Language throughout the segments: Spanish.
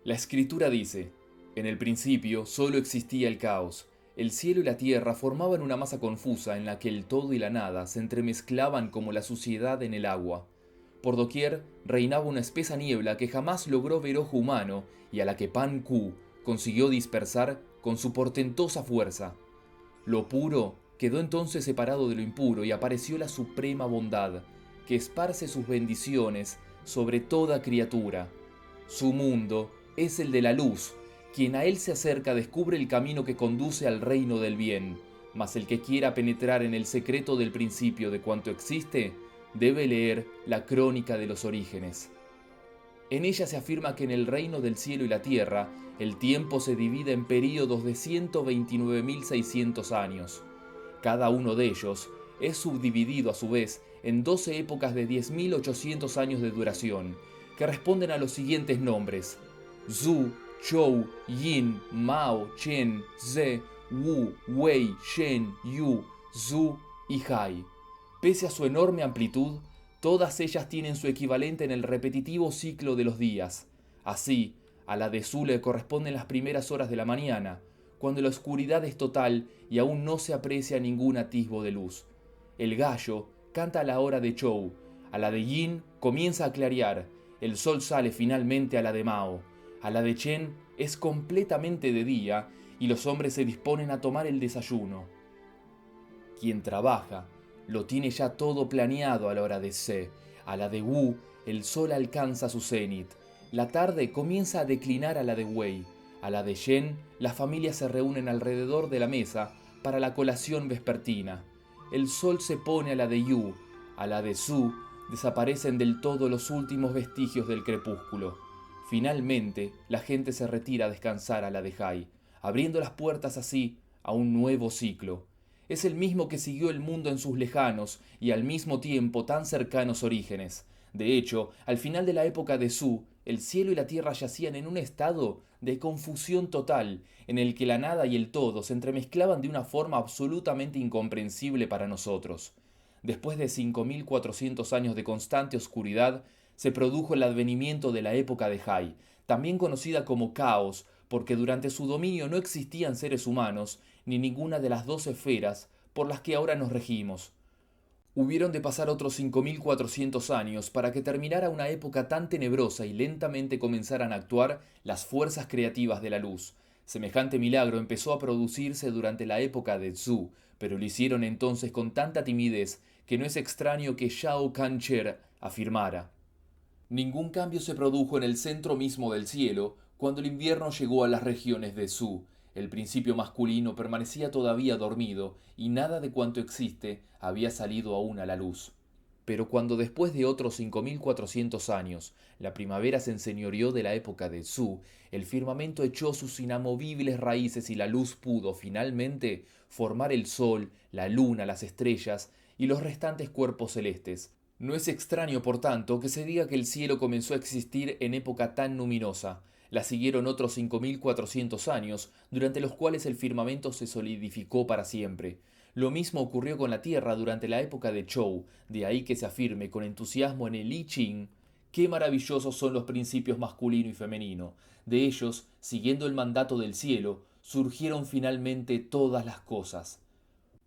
La escritura dice: en el principio solo existía el caos. El cielo y la tierra formaban una masa confusa en la que el todo y la nada se entremezclaban como la suciedad en el agua. Por doquier reinaba una espesa niebla que jamás logró ver ojo humano y a la que Pan Ku consiguió dispersar con su portentosa fuerza. Lo puro quedó entonces separado de lo impuro y apareció la suprema bondad, que esparce sus bendiciones sobre toda criatura. Su mundo es el de la luz. Quien a él se acerca descubre el camino que conduce al reino del bien, mas el que quiera penetrar en el secreto del principio de cuanto existe, debe leer la crónica de los orígenes. En ella se afirma que en el reino del cielo y la tierra, el tiempo se divide en períodos de 129.600 años. Cada uno de ellos es subdividido a su vez en 12 épocas de 10.800 años de duración, que responden a los siguientes nombres: Zhu, Chou, Yin, Mao, Chen, Ze, Wu, Wei, Shen, Yu, Zhu y Hai. Pese a su enorme amplitud, todas ellas tienen su equivalente en el repetitivo ciclo de los días. Así, a la de Zhu le corresponden las primeras horas de la mañana, cuando la oscuridad es total y aún no se aprecia ningún atisbo de luz. El gallo canta a la hora de Chou, a la de Yin comienza a clarear, el sol sale finalmente a la de Mao, a la de Chen es completamente de día y los hombres se disponen a tomar el desayuno. Quien trabaja lo tiene ya todo planeado a la hora de Se. A la de Wu, el sol alcanza su cenit. La tarde comienza a declinar a la de Wei. A la de Shen, las familias se reúnen alrededor de la mesa para la colación vespertina. El sol se pone a la de Yu. A la de Su, desaparecen del todo los últimos vestigios del crepúsculo. Finalmente, la gente se retira a descansar a la de Hai, abriendo las puertas así a un nuevo ciclo. Es el mismo que siguió el mundo en sus lejanos y al mismo tiempo tan cercanos orígenes. De hecho, al final de la época de Su, el cielo y la tierra yacían en un estado de confusión total, en el que la nada y el todo se entremezclaban de una forma absolutamente incomprensible para nosotros. Después de 5.400 años de constante oscuridad, se produjo el advenimiento de la época de Hai, también conocida como Caos, porque durante su dominio no existían seres humanos, ni ninguna de las dos esferas por las que ahora nos regimos. Hubieron de pasar otros 5.400 años para que terminara una época tan tenebrosa y lentamente comenzaran a actuar las fuerzas creativas de la luz. Semejante milagro empezó a producirse durante la época de Zhu, pero lo hicieron entonces con tanta timidez que no es extraño que Shao Kancher afirmara: ningún cambio se produjo en el centro mismo del cielo cuando el invierno llegó a las regiones de Zhu. El principio masculino permanecía todavía dormido y nada de cuanto existe había salido aún a la luz. Pero cuando después de otros 5.400 años la primavera se enseñoreó de la época de Zhu, el firmamento echó sus inamovibles raíces y la luz pudo, finalmente, formar el sol, la luna, las estrellas y los restantes cuerpos celestes. No es extraño, por tanto, que se diga que el cielo comenzó a existir en época tan luminosa. La siguieron otros 5.400 años, durante los cuales el firmamento se solidificó para siempre. Lo mismo ocurrió con la Tierra durante la época de Chou, de ahí que se afirme con entusiasmo en el I Ching: qué maravillosos son los principios masculino y femenino. De ellos, siguiendo el mandato del cielo, surgieron finalmente todas las cosas.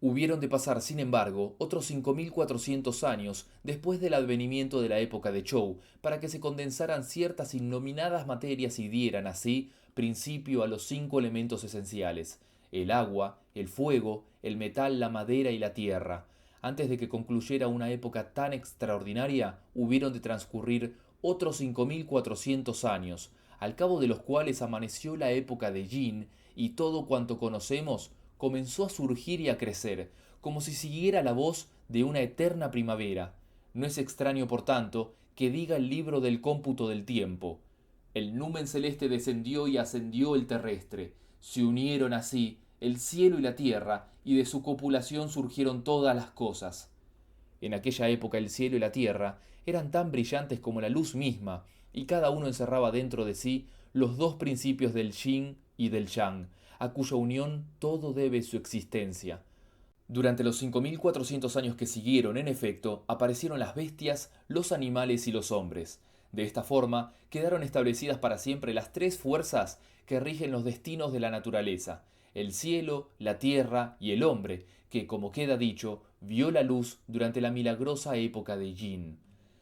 Hubieron de pasar, sin embargo, otros 5.400 años después del advenimiento de la época de Chou, para que se condensaran ciertas innominadas materias y dieran así principio a los 5 elementos esenciales: el agua, el fuego, el metal, la madera y la tierra. Antes de que concluyera una época tan extraordinaria, hubieron de transcurrir otros 5.400 años, al cabo de los cuales amaneció la época de Yin, y todo cuanto conocemos comenzó a surgir y a crecer, como si siguiera la voz de una eterna primavera. No es extraño, por tanto, que diga el libro del cómputo del tiempo: el numen celeste descendió y ascendió el terrestre. Se unieron así el cielo y la tierra, y de su copulación surgieron todas las cosas. En aquella época el cielo y la tierra eran tan brillantes como la luz misma, y cada uno encerraba dentro de sí los dos principios del yin y del yang, a cuya unión todo debe su existencia. Durante los 5.400 años que siguieron, en efecto, aparecieron las bestias, los animales y los hombres. De esta forma, quedaron establecidas para siempre las tres fuerzas que rigen los destinos de la naturaleza: el cielo, la tierra y el hombre, que, como queda dicho, vio la luz durante la milagrosa época de Yin.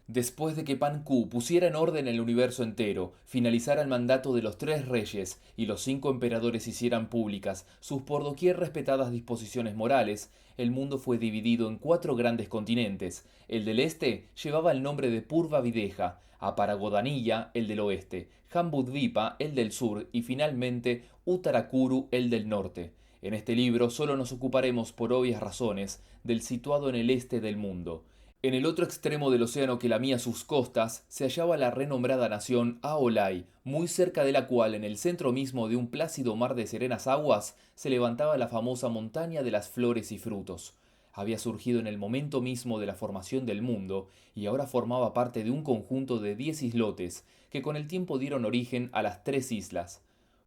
Después de que Pan Ku pusiera en orden el universo entero, finalizara el mandato de los tres reyes y los 5 emperadores hicieran públicas sus por doquier respetadas disposiciones morales, el mundo fue dividido en 4 grandes continentes. El del este llevaba el nombre de Purva Videha, Aparagodanilla el del oeste, Jambudvipa el del sur y finalmente Uttarakuru el del norte. En este libro solo nos ocuparemos, por obvias razones, del situado en el este del mundo. En el otro extremo del océano que lamía sus costas se hallaba la renombrada nación Aolai, muy cerca de la cual, en el centro mismo de un plácido mar de serenas aguas, se levantaba la famosa montaña de las flores y frutos. Había surgido en el momento mismo de la formación del mundo y ahora formaba parte de un conjunto de 10 islotes que con el tiempo dieron origen a las 3 islas.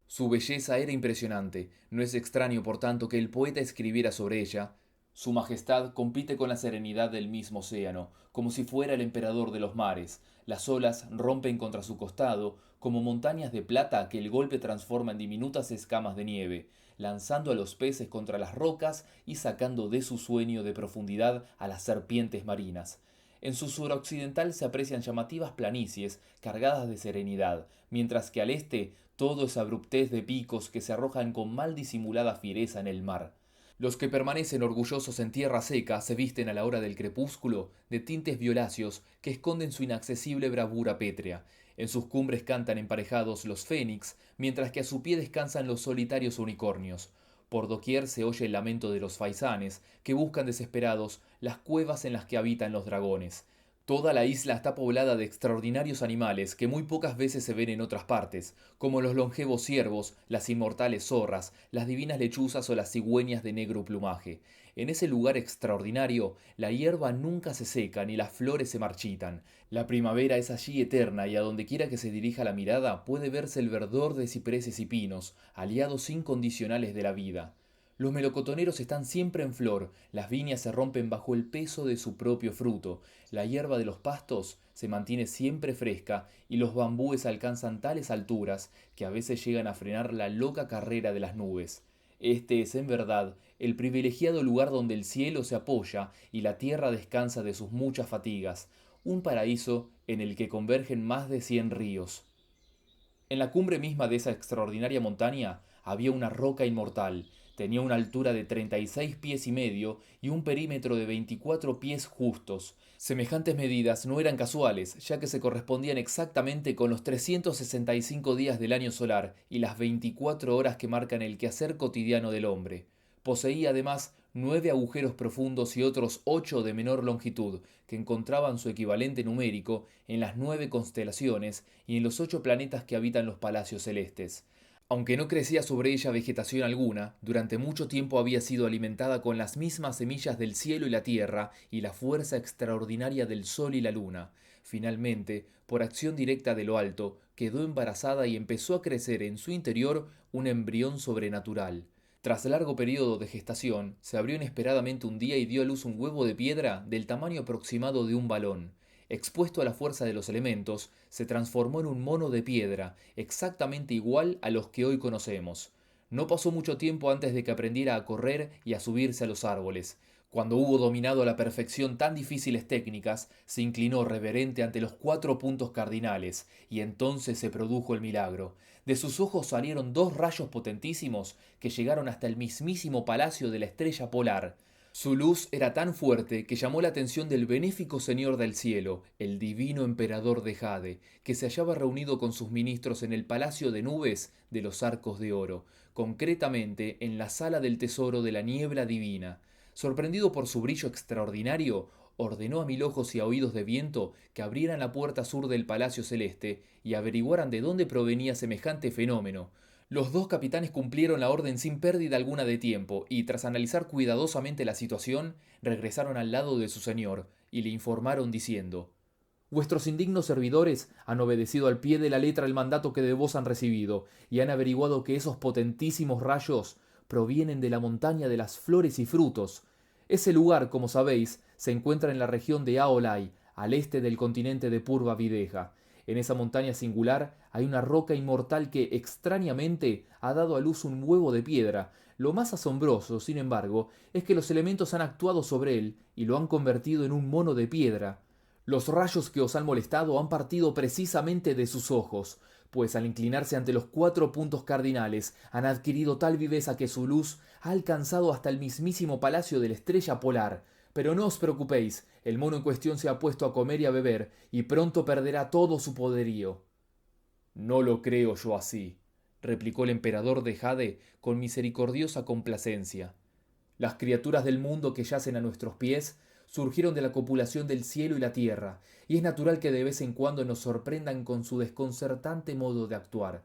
Su belleza era impresionante, no es extraño por tanto que el poeta escribiera sobre ella: su majestad compite con la serenidad del mismo océano, como si fuera el emperador de los mares. Las olas rompen contra su costado, como montañas de plata que el golpe transforma en diminutas escamas de nieve, lanzando a los peces contra las rocas y sacando de su sueño de profundidad a las serpientes marinas. En su suroccidental se aprecian llamativas planicies cargadas de serenidad, mientras que al este todo es abruptez de picos que se arrojan con mal disimulada fiereza en el mar. Los que permanecen orgullosos en tierra seca se visten a la hora del crepúsculo de tintes violáceos que esconden su inaccesible bravura pétrea. En sus cumbres cantan emparejados los fénix, mientras que a su pie descansan los solitarios unicornios. Por doquier se oye el lamento de los faisanes, que buscan desesperados las cuevas en las que habitan los dragones. Toda la isla está poblada de extraordinarios animales que muy pocas veces se ven en otras partes, como los longevos ciervos, las inmortales zorras, las divinas lechuzas o las cigüeñas de negro plumaje. En ese lugar extraordinario, la hierba nunca se seca ni las flores se marchitan. La primavera es allí eterna y a donde quiera que se dirija la mirada puede verse el verdor de cipreses y pinos, aliados incondicionales de la vida. Los melocotoneros están siempre en flor, las viñas se rompen bajo el peso de su propio fruto, la hierba de los pastos se mantiene siempre fresca y los bambúes alcanzan tales alturas que a veces llegan a frenar la loca carrera de las nubes. Este es, en verdad, el privilegiado lugar donde el cielo se apoya y la tierra descansa de sus muchas fatigas, un paraíso en el que convergen más de 100 ríos. En la cumbre misma de esa extraordinaria montaña había una roca inmortal. Tenía una altura de 36 pies y medio y un perímetro de 24 pies justos. Semejantes medidas no eran casuales, ya que se correspondían exactamente con los 365 días del año solar y las 24 horas que marcan el quehacer cotidiano del hombre. Poseía además 9 agujeros profundos y otros 8 de menor longitud, que encontraban su equivalente numérico en las 9 constelaciones y en los 8 planetas que habitan los palacios celestes. Aunque no crecía sobre ella vegetación alguna, durante mucho tiempo había sido alimentada con las mismas semillas del cielo y la tierra y la fuerza extraordinaria del sol y la luna. Finalmente, por acción directa de lo alto, quedó embarazada y empezó a crecer en su interior un embrión sobrenatural. Tras largo periodo de gestación, se abrió inesperadamente un día y dio a luz un huevo de piedra del tamaño aproximado de un balón. Expuesto a la fuerza de los elementos, se transformó en un mono de piedra, exactamente igual a los que hoy conocemos. No pasó mucho tiempo antes de que aprendiera a correr y a subirse a los árboles. Cuando hubo dominado a la perfección tan difíciles técnicas, se inclinó reverente ante los 4 puntos cardinales, y entonces se produjo el milagro. De sus ojos salieron 2 rayos potentísimos que llegaron hasta el mismísimo palacio de la estrella polar. Su luz era tan fuerte que llamó la atención del benéfico señor del cielo, el divino emperador de Jade, que se hallaba reunido con sus ministros en el palacio de nubes de los arcos de oro, concretamente en la sala del tesoro de la niebla divina. Sorprendido por su brillo extraordinario, ordenó a 1000 ojos y a oídos de viento que abrieran la puerta sur del palacio celeste y averiguaran de dónde provenía semejante fenómeno. Los 2 capitanes cumplieron la orden sin pérdida alguna de tiempo y, tras analizar cuidadosamente la situación, regresaron al lado de su señor y le informaron diciendo: Vuestros indignos servidores han obedecido al pie de la letra el mandato que de vos han recibido y han averiguado que esos potentísimos rayos provienen de la montaña de las flores y frutos. Ese lugar, como sabéis, se encuentra en la región de Aolai, al este del continente de Purva Videha. En esa montaña singular hay una roca inmortal que, extrañamente, ha dado a luz un huevo de piedra. Lo más asombroso, sin embargo, es que los elementos han actuado sobre él y lo han convertido en un mono de piedra. Los rayos que os han molestado han partido precisamente de sus ojos, pues al inclinarse ante los 4 puntos cardinales han adquirido tal viveza que su luz ha alcanzado hasta el mismísimo palacio de la estrella polar. Pero no os preocupéis, el mono en cuestión se ha puesto a comer y a beber, y pronto perderá todo su poderío. No lo creo yo así, replicó el emperador de Jade con misericordiosa complacencia. Las criaturas del mundo que yacen a nuestros pies surgieron de la copulación del cielo y la tierra, y es natural que de vez en cuando nos sorprendan con su desconcertante modo de actuar.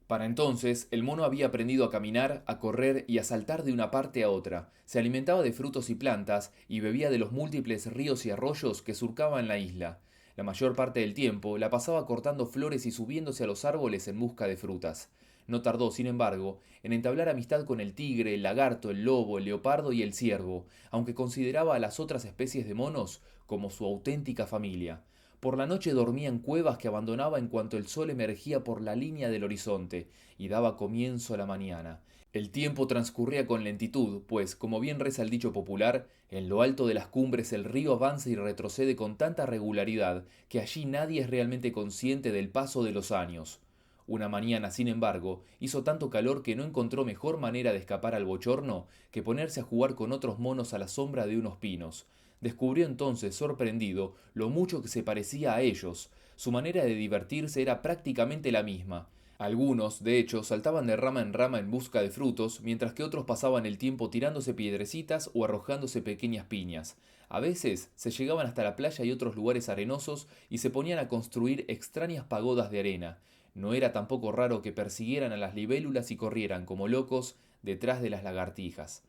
Para entonces, el mono había aprendido a caminar, a correr y a saltar de una parte a otra, se alimentaba de frutos y plantas y bebía de los múltiples ríos y arroyos que surcaban la isla. La mayor parte del tiempo la pasaba cortando flores y subiéndose a los árboles en busca de frutas. No tardó, sin embargo, en entablar amistad con el tigre, el lagarto, el lobo, el leopardo y el ciervo, aunque consideraba a las otras especies de monos como su auténtica familia. Por la noche dormía en cuevas que abandonaba en cuanto el sol emergía por la línea del horizonte y daba comienzo a la mañana. El tiempo transcurría con lentitud, pues, como bien reza el dicho popular, en lo alto de las cumbres el río avanza y retrocede con tanta regularidad que allí nadie es realmente consciente del paso de los años. Una mañana, sin embargo, hizo tanto calor que no encontró mejor manera de escapar al bochorno que ponerse a jugar con otros monos a la sombra de unos pinos. Descubrió entonces, sorprendido, lo mucho que se parecía a ellos. Su manera de divertirse era prácticamente la misma. Algunos, de hecho, saltaban de rama en rama en busca de frutos, mientras que otros pasaban el tiempo tirándose piedrecitas o arrojándose pequeñas piñas. A veces se llegaban hasta la playa y otros lugares arenosos y se ponían a construir extrañas pagodas de arena. No era tampoco raro que persiguieran a las libélulas y corrieran como locos detrás de las lagartijas.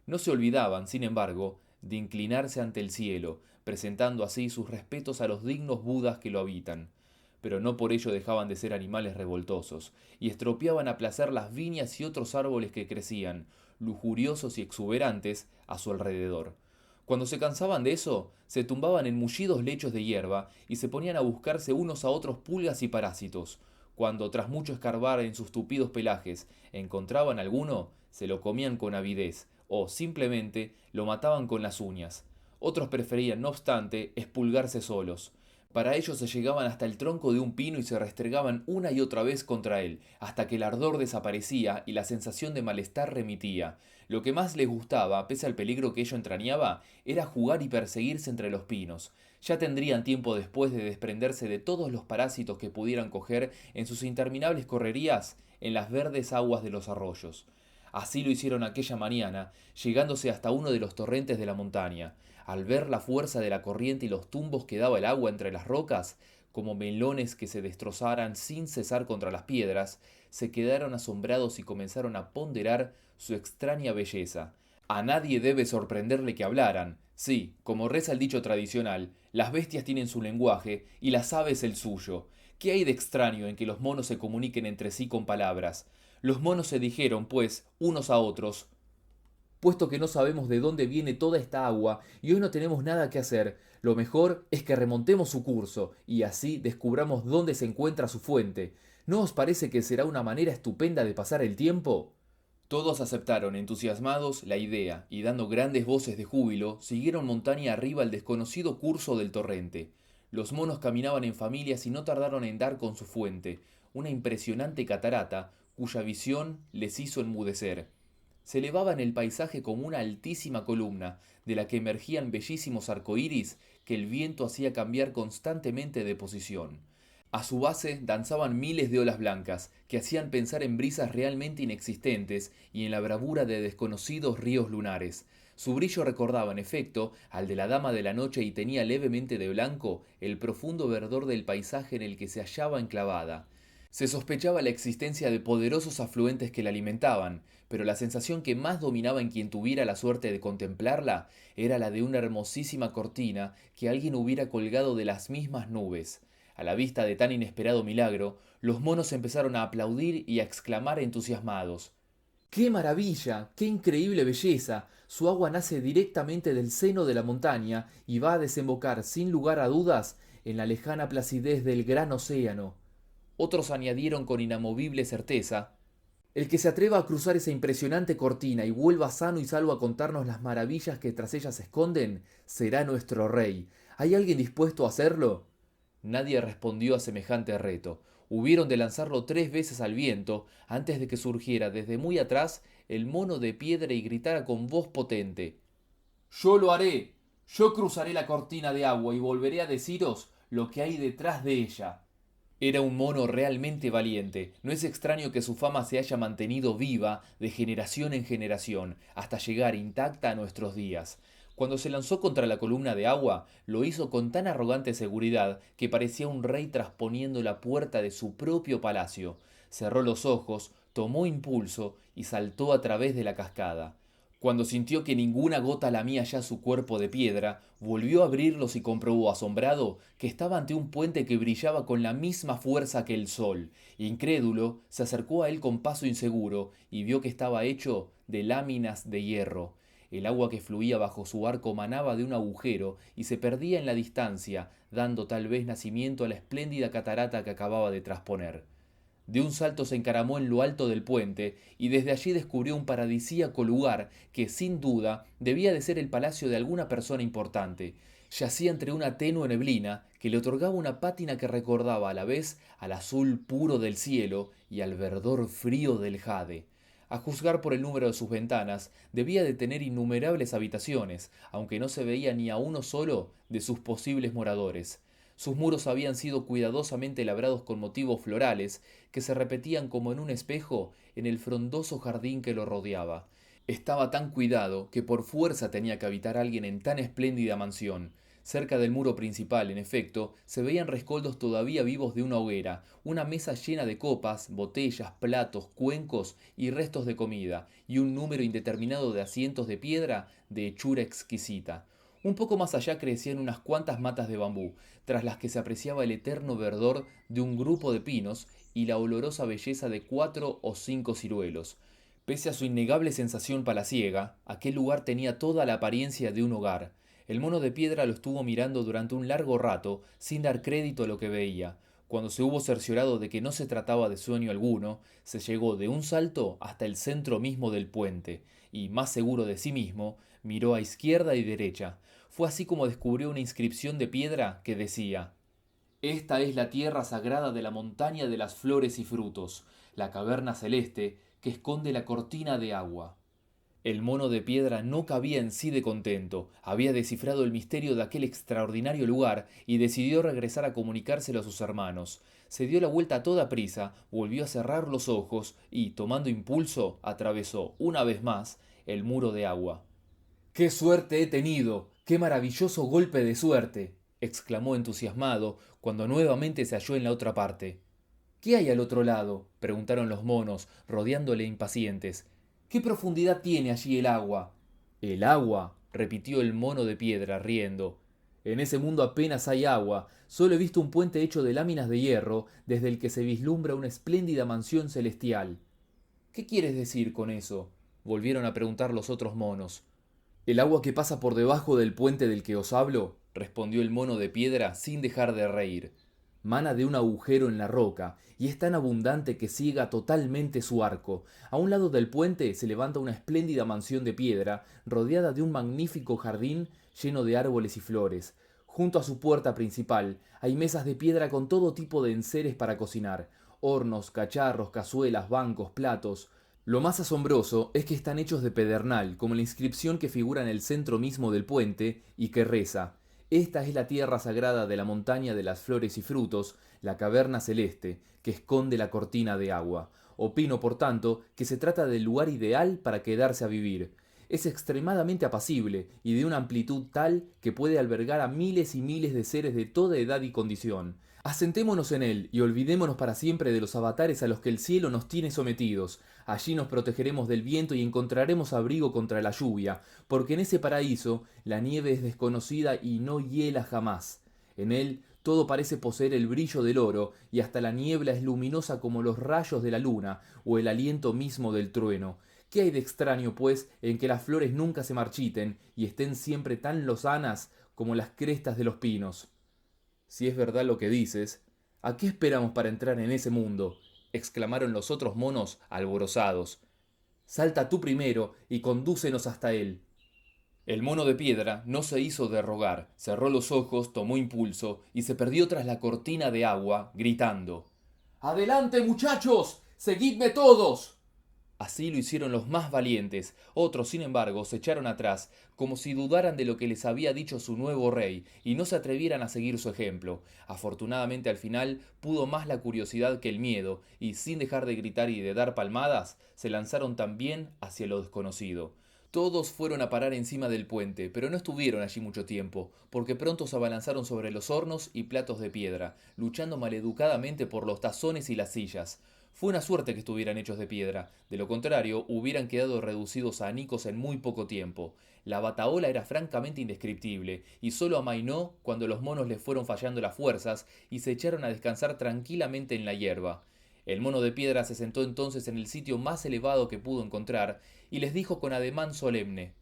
No se olvidaban, sin embargo, de inclinarse ante el cielo, presentando así sus respetos a los dignos budas que lo habitan. Pero no por ello dejaban de ser animales revoltosos, y estropeaban a placer las viñas y otros árboles que crecían, lujuriosos y exuberantes, a su alrededor. Cuando se cansaban de eso, se tumbaban en mullidos lechos de hierba y se ponían a buscarse unos a otros pulgas y parásitos. Cuando, tras mucho escarbar en sus tupidos pelajes, encontraban alguno, se lo comían con avidez, o simplemente lo mataban con las uñas. Otros preferían, no obstante, expulgarse solos. Para ello se llegaban hasta el tronco de un pino y se restregaban una y otra vez contra él, hasta que el ardor desaparecía y la sensación de malestar remitía. Lo que más les gustaba, pese al peligro que ello entrañaba, era jugar y perseguirse entre los pinos. Ya tendrían tiempo después de desprenderse de todos los parásitos que pudieran coger en sus interminables correrías en las verdes aguas de los arroyos. Así lo hicieron aquella mañana, llegándose hasta uno de los torrentes de la montaña. Al ver la fuerza de la corriente y los tumbos que daba el agua entre las rocas, como melones que se destrozaran sin cesar contra las piedras, se quedaron asombrados y comenzaron a ponderar su extraña belleza. A nadie debe sorprenderle que hablaran. Sí, como reza el dicho tradicional, las bestias tienen su lenguaje y las aves el suyo. ¿Qué hay de extraño en que los monos se comuniquen entre sí con palabras? Los monos se dijeron, pues, unos a otros: puesto que no sabemos de dónde viene toda esta agua y hoy no tenemos nada que hacer, lo mejor es que remontemos su curso y así descubramos dónde se encuentra su fuente. ¿No os parece que será una manera estupenda de pasar el tiempo? Todos aceptaron entusiasmados la idea y dando grandes voces de júbilo, siguieron montaña arriba el desconocido curso del torrente. Los monos caminaban en familias y no tardaron en dar con su fuente, una impresionante catarata cuya visión les hizo enmudecer. Se elevaba en el paisaje como una altísima columna, de la que emergían bellísimos arcoíris que el viento hacía cambiar constantemente de posición. A su base danzaban miles de olas blancas, que hacían pensar en brisas realmente inexistentes y en la bravura de desconocidos ríos lunares. Su brillo recordaba, en efecto, al de la dama de la noche y tenía levemente de blanco el profundo verdor del paisaje en el que se hallaba enclavada. Se sospechaba la existencia de poderosos afluentes que la alimentaban, pero la sensación que más dominaba en quien tuviera la suerte de contemplarla era la de una hermosísima cortina que alguien hubiera colgado de las mismas nubes. A la vista de tan inesperado milagro, los monos empezaron a aplaudir y a exclamar entusiasmados: ¡qué maravilla! ¡Qué increíble belleza! Su agua nace directamente del seno de la montaña y va a desembocar, sin lugar a dudas, en la lejana placidez del gran océano. Otros añadieron con inamovible certeza: el que se atreva a cruzar esa impresionante cortina y vuelva sano y salvo a contarnos las maravillas que tras ella se esconden, será nuestro rey. ¿Hay alguien dispuesto a hacerlo? Nadie respondió a semejante reto. Hubieron de lanzarlo 3 veces al viento antes de que surgiera desde muy atrás el mono de piedra y gritara con voz potente: yo lo haré. Yo cruzaré la cortina de agua y volveré a deciros lo que hay detrás de ella. Era un mono realmente valiente. No es extraño que su fama se haya mantenido viva de generación en generación, hasta llegar intacta a nuestros días. Cuando se lanzó contra la columna de agua, lo hizo con tan arrogante seguridad que parecía un rey trasponiendo la puerta de su propio palacio. Cerró los ojos, tomó impulso y saltó a través de la cascada. Cuando sintió que ninguna gota lamía ya su cuerpo de piedra, volvió a abrirlos y comprobó asombrado que estaba ante un puente que brillaba con la misma fuerza que el sol. Incrédulo, se acercó a él con paso inseguro y vio que estaba hecho de láminas de hierro. El agua que fluía bajo su arco manaba de un agujero y se perdía en la distancia, dando tal vez nacimiento a la espléndida catarata que acababa de trasponer. De un salto se encaramó en lo alto del puente y desde allí descubrió un paradisíaco lugar que, sin duda, debía de ser el palacio de alguna persona importante. Yacía entre una tenue neblina que le otorgaba una pátina que recordaba a la vez al azul puro del cielo y al verdor frío del jade. A juzgar por el número de sus ventanas, debía de tener innumerables habitaciones, aunque no se veía ni a uno solo de sus posibles moradores. Sus muros habían sido cuidadosamente labrados con motivos florales que se repetían como en un espejo en el frondoso jardín que lo rodeaba. Estaba tan cuidado que por fuerza tenía que habitar alguien en tan espléndida mansión. Cerca del muro principal, en efecto, se veían rescoldos todavía vivos de una hoguera, una mesa llena de copas, botellas, platos, cuencos y restos de comida, y un número indeterminado de asientos de piedra de hechura exquisita. Un poco más allá crecían unas cuantas matas de bambú, tras las que se apreciaba el eterno verdor de un grupo de pinos y la olorosa belleza de 4 o 5 ciruelos. Pese a su innegable sensación palaciega, aquel lugar tenía toda la apariencia de un hogar. El mono de piedra lo estuvo mirando durante un largo rato, sin dar crédito a lo que veía. Cuando se hubo cerciorado de que no se trataba de sueño alguno, se llegó de un salto hasta el centro mismo del puente, y, más seguro de sí mismo, miró a izquierda y derecha. Fue así como descubrió una inscripción de piedra que decía: esta es la tierra sagrada de la montaña de las flores y frutos, la caverna celeste que esconde la cortina de agua. El mono de piedra no cabía en sí de contento, había descifrado el misterio de aquel extraordinario lugar y decidió regresar a comunicárselo a sus hermanos. Se dio la vuelta a toda prisa, volvió a cerrar los ojos y, tomando impulso, atravesó, una vez más, el muro de agua. ¡Qué suerte he tenido! ¡Qué maravilloso golpe de suerte! Exclamó entusiasmado cuando nuevamente se halló en la otra parte. ¿Qué hay al otro lado? Preguntaron los monos, rodeándole impacientes. ¿Qué profundidad tiene allí el agua? El agua, repitió el mono de piedra, riendo. En ese mundo apenas hay agua, solo he visto un puente hecho de láminas de hierro, desde el que se vislumbra una espléndida mansión celestial. ¿Qué quieres decir con eso? Volvieron a preguntar los otros monos. El agua que pasa por debajo del puente del que os hablo, respondió el mono de piedra sin dejar de reír, mana de un agujero en la roca y es tan abundante que ciega totalmente su arco. A un lado del puente se levanta una espléndida mansión de piedra, rodeada de un magnífico jardín lleno de árboles y flores. Junto a su puerta principal hay mesas de piedra con todo tipo de enseres para cocinar, hornos, cacharros, cazuelas, bancos, platos. Lo más asombroso es que están hechos de pedernal, como la inscripción que figura en el centro mismo del puente y que reza: esta es la tierra sagrada de la montaña de las flores y frutos, la caverna celeste, que esconde la cortina de agua. Opino, por tanto, que se trata del lugar ideal para quedarse a vivir. Es extremadamente apacible y de una amplitud tal que puede albergar a miles y miles de seres de toda edad y condición. Asentémonos en él y olvidémonos para siempre de los avatares a los que el cielo nos tiene sometidos. Allí nos protegeremos del viento y encontraremos abrigo contra la lluvia, porque en ese paraíso la nieve es desconocida y no hiela jamás. En él todo parece poseer el brillo del oro y hasta la niebla es luminosa como los rayos de la luna o el aliento mismo del trueno. ¿Qué hay de extraño, pues, en que las flores nunca se marchiten y estén siempre tan lozanas como las crestas de los pinos? Si es verdad lo que dices, ¿a qué esperamos para entrar en ese mundo? Exclamaron los otros monos alborozados. Salta tú primero y condúcenos hasta él. El mono de piedra no se hizo de rogar, cerró los ojos, tomó impulso y se perdió tras la cortina de agua, gritando: ¡Adelante, muchachos! ¡Seguidme todos! Así lo hicieron los más valientes. Otros, sin embargo, se echaron atrás, como si dudaran de lo que les había dicho su nuevo rey, y no se atrevieran a seguir su ejemplo. Afortunadamente, al final, pudo más la curiosidad que el miedo, y sin dejar de gritar y de dar palmadas, se lanzaron también hacia lo desconocido. Todos fueron a parar encima del puente, pero no estuvieron allí mucho tiempo, porque pronto se abalanzaron sobre los hornos y platos de piedra, luchando maleducadamente por los tazones y las sillas. Fue una suerte que estuvieran hechos de piedra, de lo contrario hubieran quedado reducidos a anicos en muy poco tiempo. La batahola era francamente indescriptible, y solo amainó cuando los monos les fueron fallando las fuerzas y se echaron a descansar tranquilamente en la hierba. El mono de piedra se sentó entonces en el sitio más elevado que pudo encontrar, y les dijo con ademán solemne: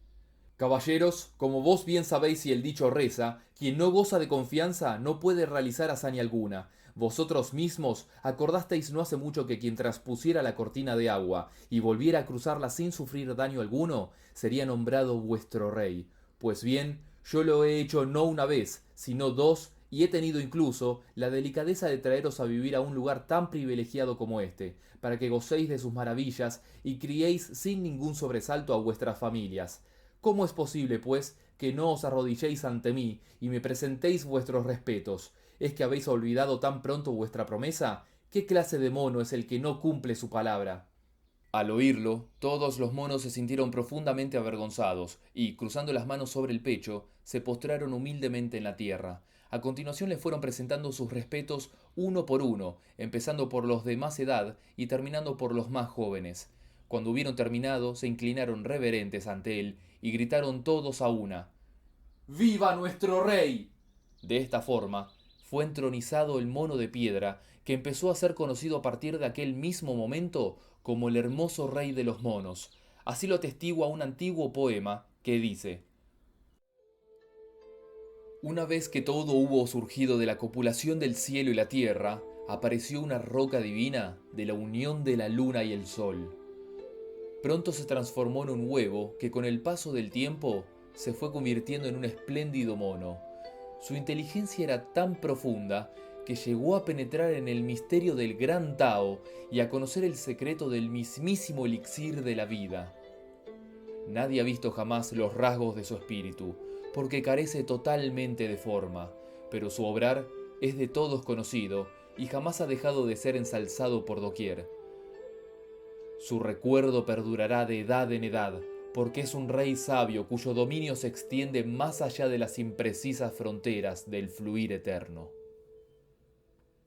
Caballeros, como vos bien sabéis y el dicho reza, quien no goza de confianza no puede realizar hazaña alguna. Vosotros mismos acordasteis no hace mucho que quien traspusiera la cortina de agua y volviera a cruzarla sin sufrir daño alguno, sería nombrado vuestro rey. Pues bien, yo lo he hecho no una vez, sino dos, y he tenido incluso la delicadeza de traeros a vivir a un lugar tan privilegiado como este, para que gocéis de sus maravillas y criéis sin ningún sobresalto a vuestras familias. ¿Cómo es posible, pues, que no os arrodilléis ante mí y me presentéis vuestros respetos? ¿Es que habéis olvidado tan pronto vuestra promesa? ¿Qué clase de mono es el que no cumple su palabra? Al oírlo, todos los monos se sintieron profundamente avergonzados y, cruzando las manos sobre el pecho, se postraron humildemente en la tierra. A continuación les fueron presentando sus respetos uno por uno, empezando por los de más edad y terminando por los más jóvenes. Cuando hubieron terminado, se inclinaron reverentes ante él y gritaron todos a una: ¡Viva nuestro rey! De esta forma, fue entronizado el mono de piedra, que empezó a ser conocido a partir de aquel mismo momento como el hermoso rey de los monos. Así lo atestigua un antiguo poema que dice: Una vez que todo hubo surgido de la copulación del cielo y la tierra, apareció una roca divina de la unión de la luna y el sol. Pronto se transformó en un huevo que con el paso del tiempo se fue convirtiendo en un espléndido mono. Su inteligencia era tan profunda que llegó a penetrar en el misterio del gran Tao y a conocer el secreto del mismísimo elixir de la vida. Nadie ha visto jamás los rasgos de su espíritu, porque carece totalmente de forma, pero su obrar es de todos conocido y jamás ha dejado de ser ensalzado por doquier. Su recuerdo perdurará de edad en edad, porque es un rey sabio cuyo dominio se extiende más allá de las imprecisas fronteras del fluir eterno.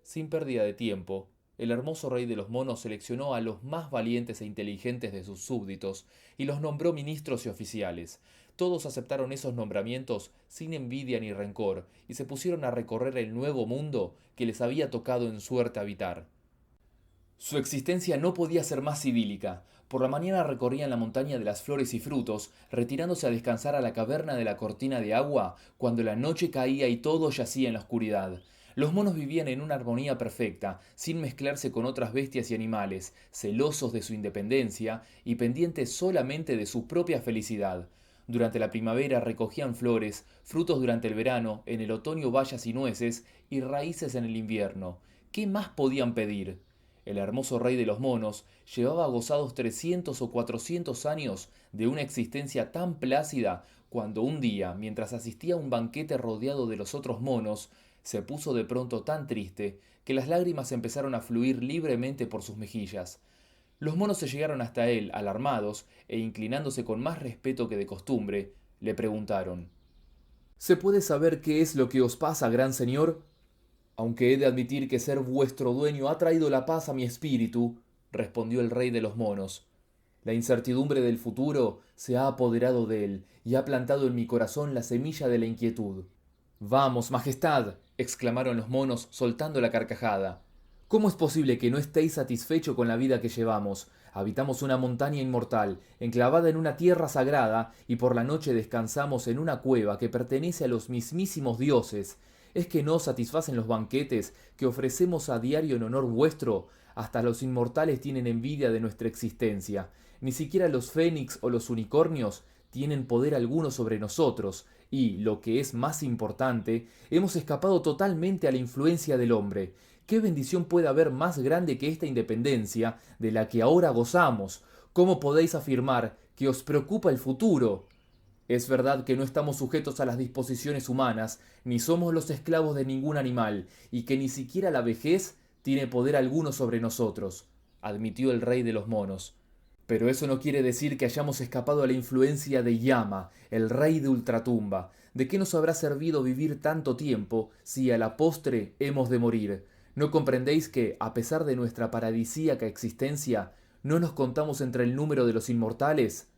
Sin pérdida de tiempo, el hermoso rey de los monos seleccionó a los más valientes e inteligentes de sus súbditos y los nombró ministros y oficiales. Todos aceptaron esos nombramientos sin envidia ni rencor y se pusieron a recorrer el nuevo mundo que les había tocado en suerte habitar. Su existencia no podía ser más idílica. Por la mañana recorrían la montaña de las flores y frutos, retirándose a descansar a la caverna de la cortina de agua cuando la noche caía y todo yacía en la oscuridad. Los monos vivían en una armonía perfecta, sin mezclarse con otras bestias y animales, celosos de su independencia y pendientes solamente de su propia felicidad. Durante la primavera recogían flores, frutos durante el verano, en el otoño bayas y nueces, y raíces en el invierno. ¿Qué más podían pedir? El hermoso rey de los monos llevaba gozados 300 o 400 años de una existencia tan plácida cuando un día, mientras asistía a un banquete rodeado de los otros monos, se puso de pronto tan triste que las lágrimas empezaron a fluir libremente por sus mejillas. Los monos se llegaron hasta él, alarmados, e inclinándose con más respeto que de costumbre, le preguntaron: ¿Se puede saber qué es lo que os pasa, gran señor? Aunque he de admitir que ser vuestro dueño ha traído la paz a mi espíritu, respondió el rey de los monos. La incertidumbre del futuro se ha apoderado de él y ha plantado en mi corazón la semilla de la inquietud. Vamos, majestad, exclamaron los monos soltando la carcajada. ¿Cómo es posible que no estéis satisfecho con la vida que llevamos? Habitamos una montaña inmortal, enclavada en una tierra sagrada, y por la noche descansamos en una cueva que pertenece a los mismísimos dioses. ¿Es que no os satisfacen los banquetes que ofrecemos a diario en honor vuestro? Hasta los inmortales tienen envidia de nuestra existencia. Ni siquiera los fénix o los unicornios tienen poder alguno sobre nosotros, y, lo que es más importante, hemos escapado totalmente a la influencia del hombre. ¿Qué bendición puede haber más grande que esta independencia de la que ahora gozamos? ¿Cómo podéis afirmar que os preocupa el futuro? Es verdad que no estamos sujetos a las disposiciones humanas, ni somos los esclavos de ningún animal, y que ni siquiera la vejez tiene poder alguno sobre nosotros, admitió el rey de los monos. Pero eso no quiere decir que hayamos escapado a la influencia de Yama, el rey de Ultratumba. ¿De qué nos habrá servido vivir tanto tiempo si a la postre hemos de morir? ¿No comprendéis que, a pesar de nuestra paradisíaca existencia, no nos contamos entre el número de los inmortales?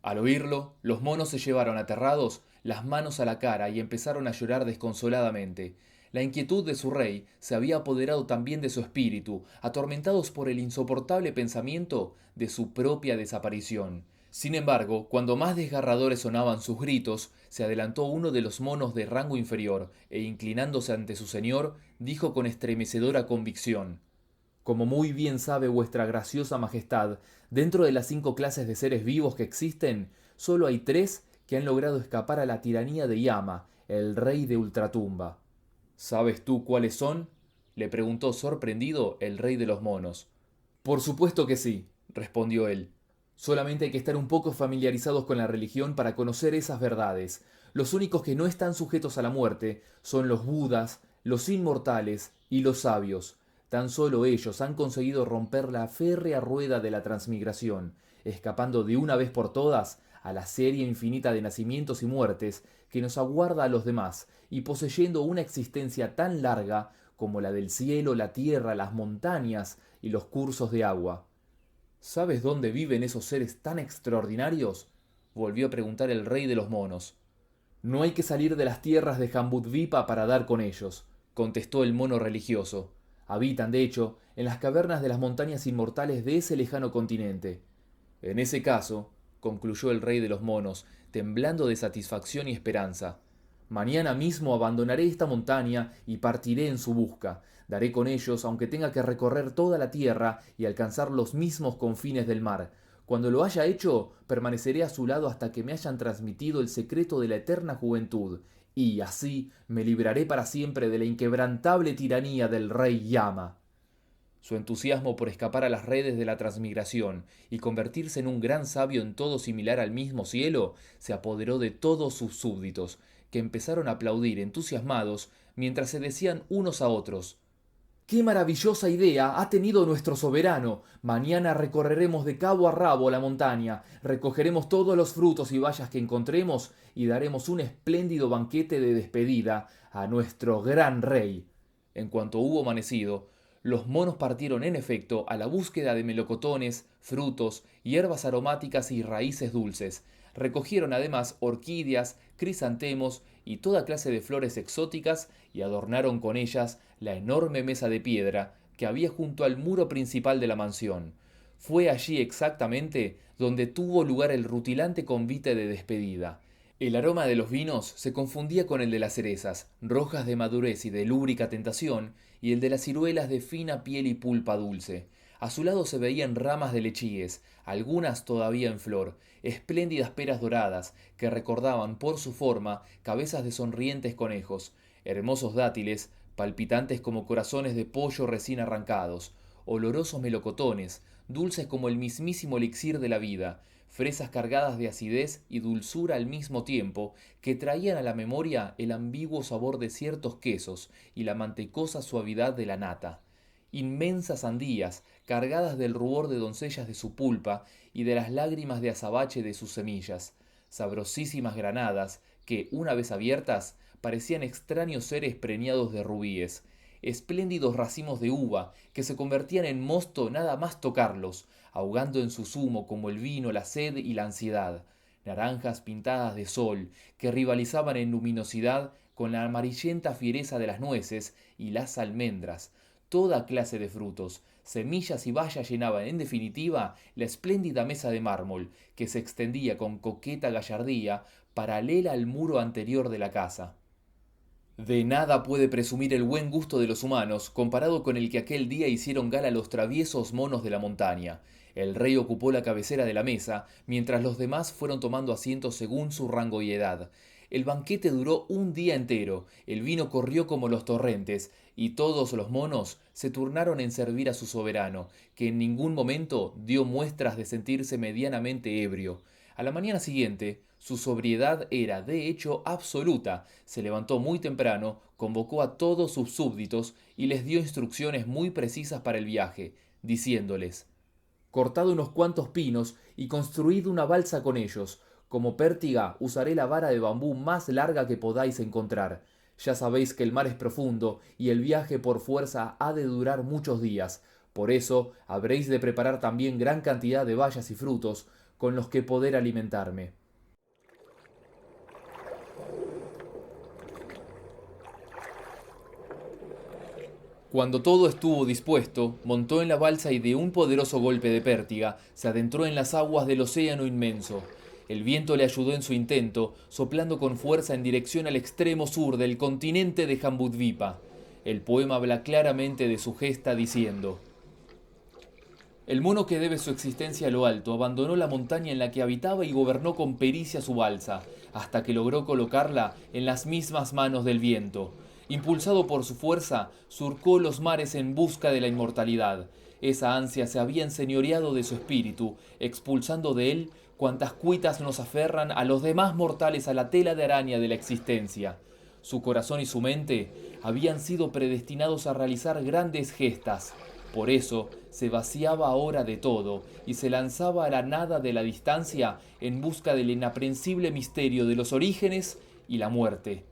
Al oírlo, los monos se llevaron aterrados las manos a la cara y empezaron a llorar desconsoladamente. La inquietud de su rey se había apoderado también de su espíritu, atormentados por el insoportable pensamiento de su propia desaparición. Sin embargo, cuando más desgarradores sonaban sus gritos, se adelantó uno de los monos de rango inferior e, inclinándose ante su señor, dijo con estremecedora convicción: Como muy bien sabe vuestra graciosa majestad, dentro de las 5 clases de seres vivos que existen, solo hay 3 que han logrado escapar a la tiranía de Yama, el rey de Ultratumba. ¿Sabes tú cuáles son?, le preguntó sorprendido el rey de los monos. Por supuesto que sí, respondió él. Solamente hay que estar un poco familiarizados con la religión para conocer esas verdades. Los únicos que no están sujetos a la muerte son los budas, los inmortales y los sabios. Tan solo ellos han conseguido romper la férrea rueda de la transmigración, escapando de una vez por todas a la serie infinita de nacimientos y muertes que nos aguarda a los demás, y poseyendo una existencia tan larga como la del cielo, la tierra, las montañas y los cursos de agua. ¿Sabes dónde viven esos seres tan extraordinarios?, volvió a preguntar el rey de los monos. No hay que salir de las tierras de Jambudvipa para dar con ellos, contestó el mono religioso. Habitan, de hecho, en las cavernas de las montañas inmortales de ese lejano continente. En ese caso, concluyó el rey de los monos, temblando de satisfacción y esperanza, mañana mismo abandonaré esta montaña y partiré en su busca. Daré con ellos, aunque tenga que recorrer toda la tierra y alcanzar los mismos confines del mar. Cuando lo haya hecho, permaneceré a su lado hasta que me hayan transmitido el secreto de la eterna juventud, y así me libraré para siempre de la inquebrantable tiranía del rey Yama. Su entusiasmo por escapar a las redes de la transmigración y convertirse en un gran sabio en todo similar al mismo cielo se apoderó de todos sus súbditos, que empezaron a aplaudir entusiasmados mientras se decían unos a otros: ¡Qué maravillosa idea ha tenido nuestro soberano! Mañana recorreremos de cabo a rabo la montaña, recogeremos todos los frutos y bayas que encontremos y daremos un espléndido banquete de despedida a nuestro gran rey. En cuanto hubo amanecido, los monos partieron en efecto a la búsqueda de melocotones, frutos, hierbas aromáticas y raíces dulces. Recogieron además orquídeas, crisantemos y toda clase de flores exóticas y adornaron con ellas la enorme mesa de piedra que había junto al muro principal de la mansión. Fue allí exactamente donde tuvo lugar el rutilante convite de despedida. El aroma de los vinos se confundía con el de las cerezas, rojas de madurez y de lúbrica tentación, y el de las ciruelas de fina piel y pulpa dulce. A su lado se veían ramas de lechíes, algunas todavía en flor, espléndidas peras doradas, que recordaban por su forma cabezas de sonrientes conejos, hermosos dátiles, palpitantes como corazones de pollo recién arrancados, olorosos melocotones, dulces como el mismísimo elixir de la vida, fresas cargadas de acidez y dulzura al mismo tiempo, que traían a la memoria el ambiguo sabor de ciertos quesos y la mantecosa suavidad de la nata. Inmensas sandías, cargadas del rubor de doncellas de su pulpa y de las lágrimas de azabache de sus semillas. Sabrosísimas granadas, que, una vez abiertas, parecían extraños seres preñados de rubíes. Espléndidos racimos de uva, que se convertían en mosto nada más tocarlos, ahogando en su zumo como el vino la sed y la ansiedad. Naranjas pintadas de sol, que rivalizaban en luminosidad con la amarillenta fiereza de las nueces y las almendras. Toda clase de frutos, semillas y bayas llenaban en definitiva la espléndida mesa de mármol, que se extendía con coqueta gallardía paralela al muro anterior de la casa. De nada puede presumir el buen gusto de los humanos comparado con el que aquel día hicieron gala los traviesos monos de la montaña. El rey ocupó la cabecera de la mesa, mientras los demás fueron tomando asientos según su rango y edad. El banquete duró un día entero, el vino corrió como los torrentes, y todos los monos se turnaron en servir a su soberano, que en ningún momento dio muestras de sentirse medianamente ebrio. A la mañana siguiente, su sobriedad era de hecho absoluta. Se levantó muy temprano, convocó a todos sus súbditos y les dio instrucciones muy precisas para el viaje, diciéndoles: cortad unos cuantos pinos y construid una balsa con ellos. Como pértiga usaré la vara de bambú más larga que podáis encontrar. Ya sabéis que el mar es profundo y el viaje por fuerza ha de durar muchos días. Por eso habréis de preparar también gran cantidad de bayas y frutos con los que poder alimentarme. Cuando todo estuvo dispuesto, montó en la balsa y de un poderoso golpe de pértiga se adentró en las aguas del océano inmenso. El viento le ayudó en su intento, soplando con fuerza en dirección al extremo sur del continente de Jambudvipa. El poema habla claramente de su gesta diciendo: el mono que debe su existencia a lo alto abandonó la montaña en la que habitaba y gobernó con pericia su balsa, hasta que logró colocarla en las mismas manos del viento. Impulsado por su fuerza, surcó los mares en busca de la inmortalidad. Esa ansia se había enseñoreado de su espíritu, expulsando de él cuantas cuitas nos aferran a los demás mortales a la tela de araña de la existencia. Su corazón y su mente habían sido predestinados a realizar grandes gestas. Por eso se vaciaba ahora de todo y se lanzaba a la nada de la distancia en busca del inaprensible misterio de los orígenes y la muerte.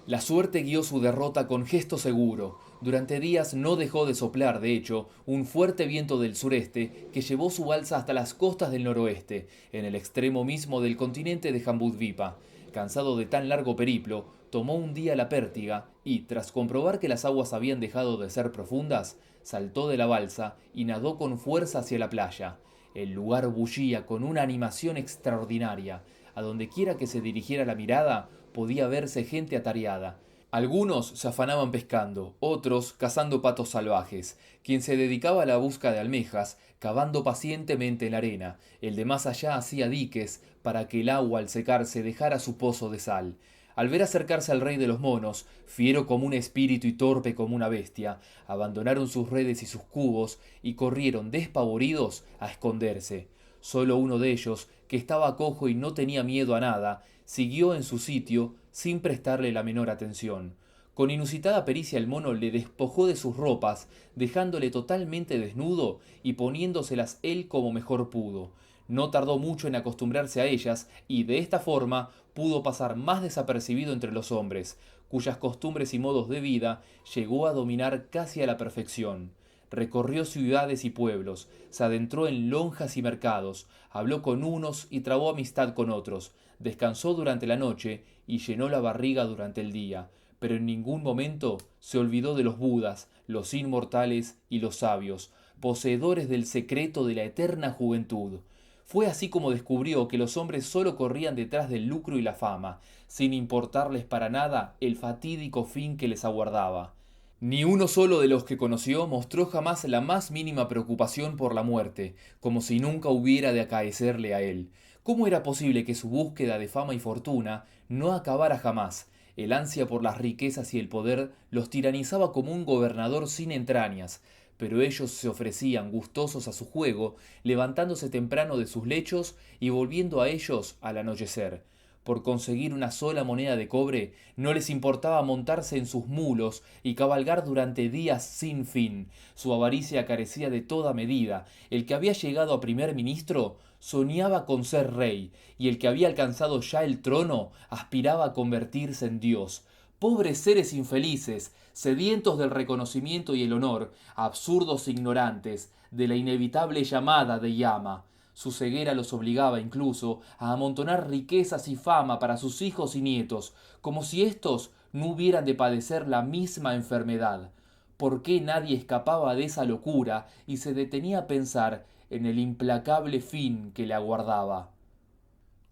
La suerte guió su derrota con gesto seguro. Durante días no dejó de soplar, de hecho, un fuerte viento del sureste que llevó su balsa hasta las costas del noroeste, en el extremo mismo del continente de Jambudvipa. Cansado de tan largo periplo, tomó un día la pértiga y, tras comprobar que las aguas habían dejado de ser profundas, saltó de la balsa y nadó con fuerza hacia la playa. El lugar bullía con una animación extraordinaria. A donde quiera que se dirigiera la mirada, podía verse gente atareada. Algunos se afanaban pescando, otros cazando patos salvajes, quien se dedicaba a la busca de almejas, cavando pacientemente en la arena, el de más allá hacía diques para que el agua al secarse dejara su pozo de sal. Al ver acercarse al rey de los monos, fiero como un espíritu y torpe como una bestia, abandonaron sus redes y sus cubos y corrieron despavoridos a esconderse. Solo uno de ellos, que estaba cojo y no tenía miedo a nada, siguió en su sitio sin prestarle la menor atención. Con inusitada pericia el mono le despojó de sus ropas, dejándole totalmente desnudo y poniéndoselas él como mejor pudo. No tardó mucho en acostumbrarse a ellas y de esta forma pudo pasar más desapercibido entre los hombres, cuyas costumbres y modos de vida llegó a dominar casi a la perfección. Recorrió ciudades y pueblos, se adentró en lonjas y mercados, habló con unos y trabó amistad con otros, descansó durante la noche y llenó la barriga durante el día, pero en ningún momento se olvidó de los Budas, los inmortales y los sabios, poseedores del secreto de la eterna juventud. Fue así como descubrió que los hombres sólo corrían detrás del lucro y la fama, sin importarles para nada el fatídico fin que les aguardaba. Ni uno solo de los que conoció mostró jamás la más mínima preocupación por la muerte, como si nunca hubiera de acaecerle a él. ¿Cómo era posible que su búsqueda de fama y fortuna no acabara jamás? El ansia por las riquezas y el poder los tiranizaba como un gobernador sin entrañas, pero ellos se ofrecían gustosos a su juego, levantándose temprano de sus lechos y volviendo a ellos al anochecer. Por conseguir una sola moneda de cobre, no les importaba montarse en sus mulos y cabalgar durante días sin fin. Su avaricia carecía de toda medida. El que había llegado a primer ministro soñaba con ser rey, y el que había alcanzado ya el trono aspiraba a convertirse en Dios. Pobres seres infelices, sedientos del reconocimiento y el honor, absurdos ignorantes de la inevitable llamada de llama. Su ceguera los obligaba incluso a amontonar riquezas y fama para sus hijos y nietos, como si éstos no hubieran de padecer la misma enfermedad. ¿Por qué nadie escapaba de esa locura y se detenía a pensar en el implacable fin que le aguardaba?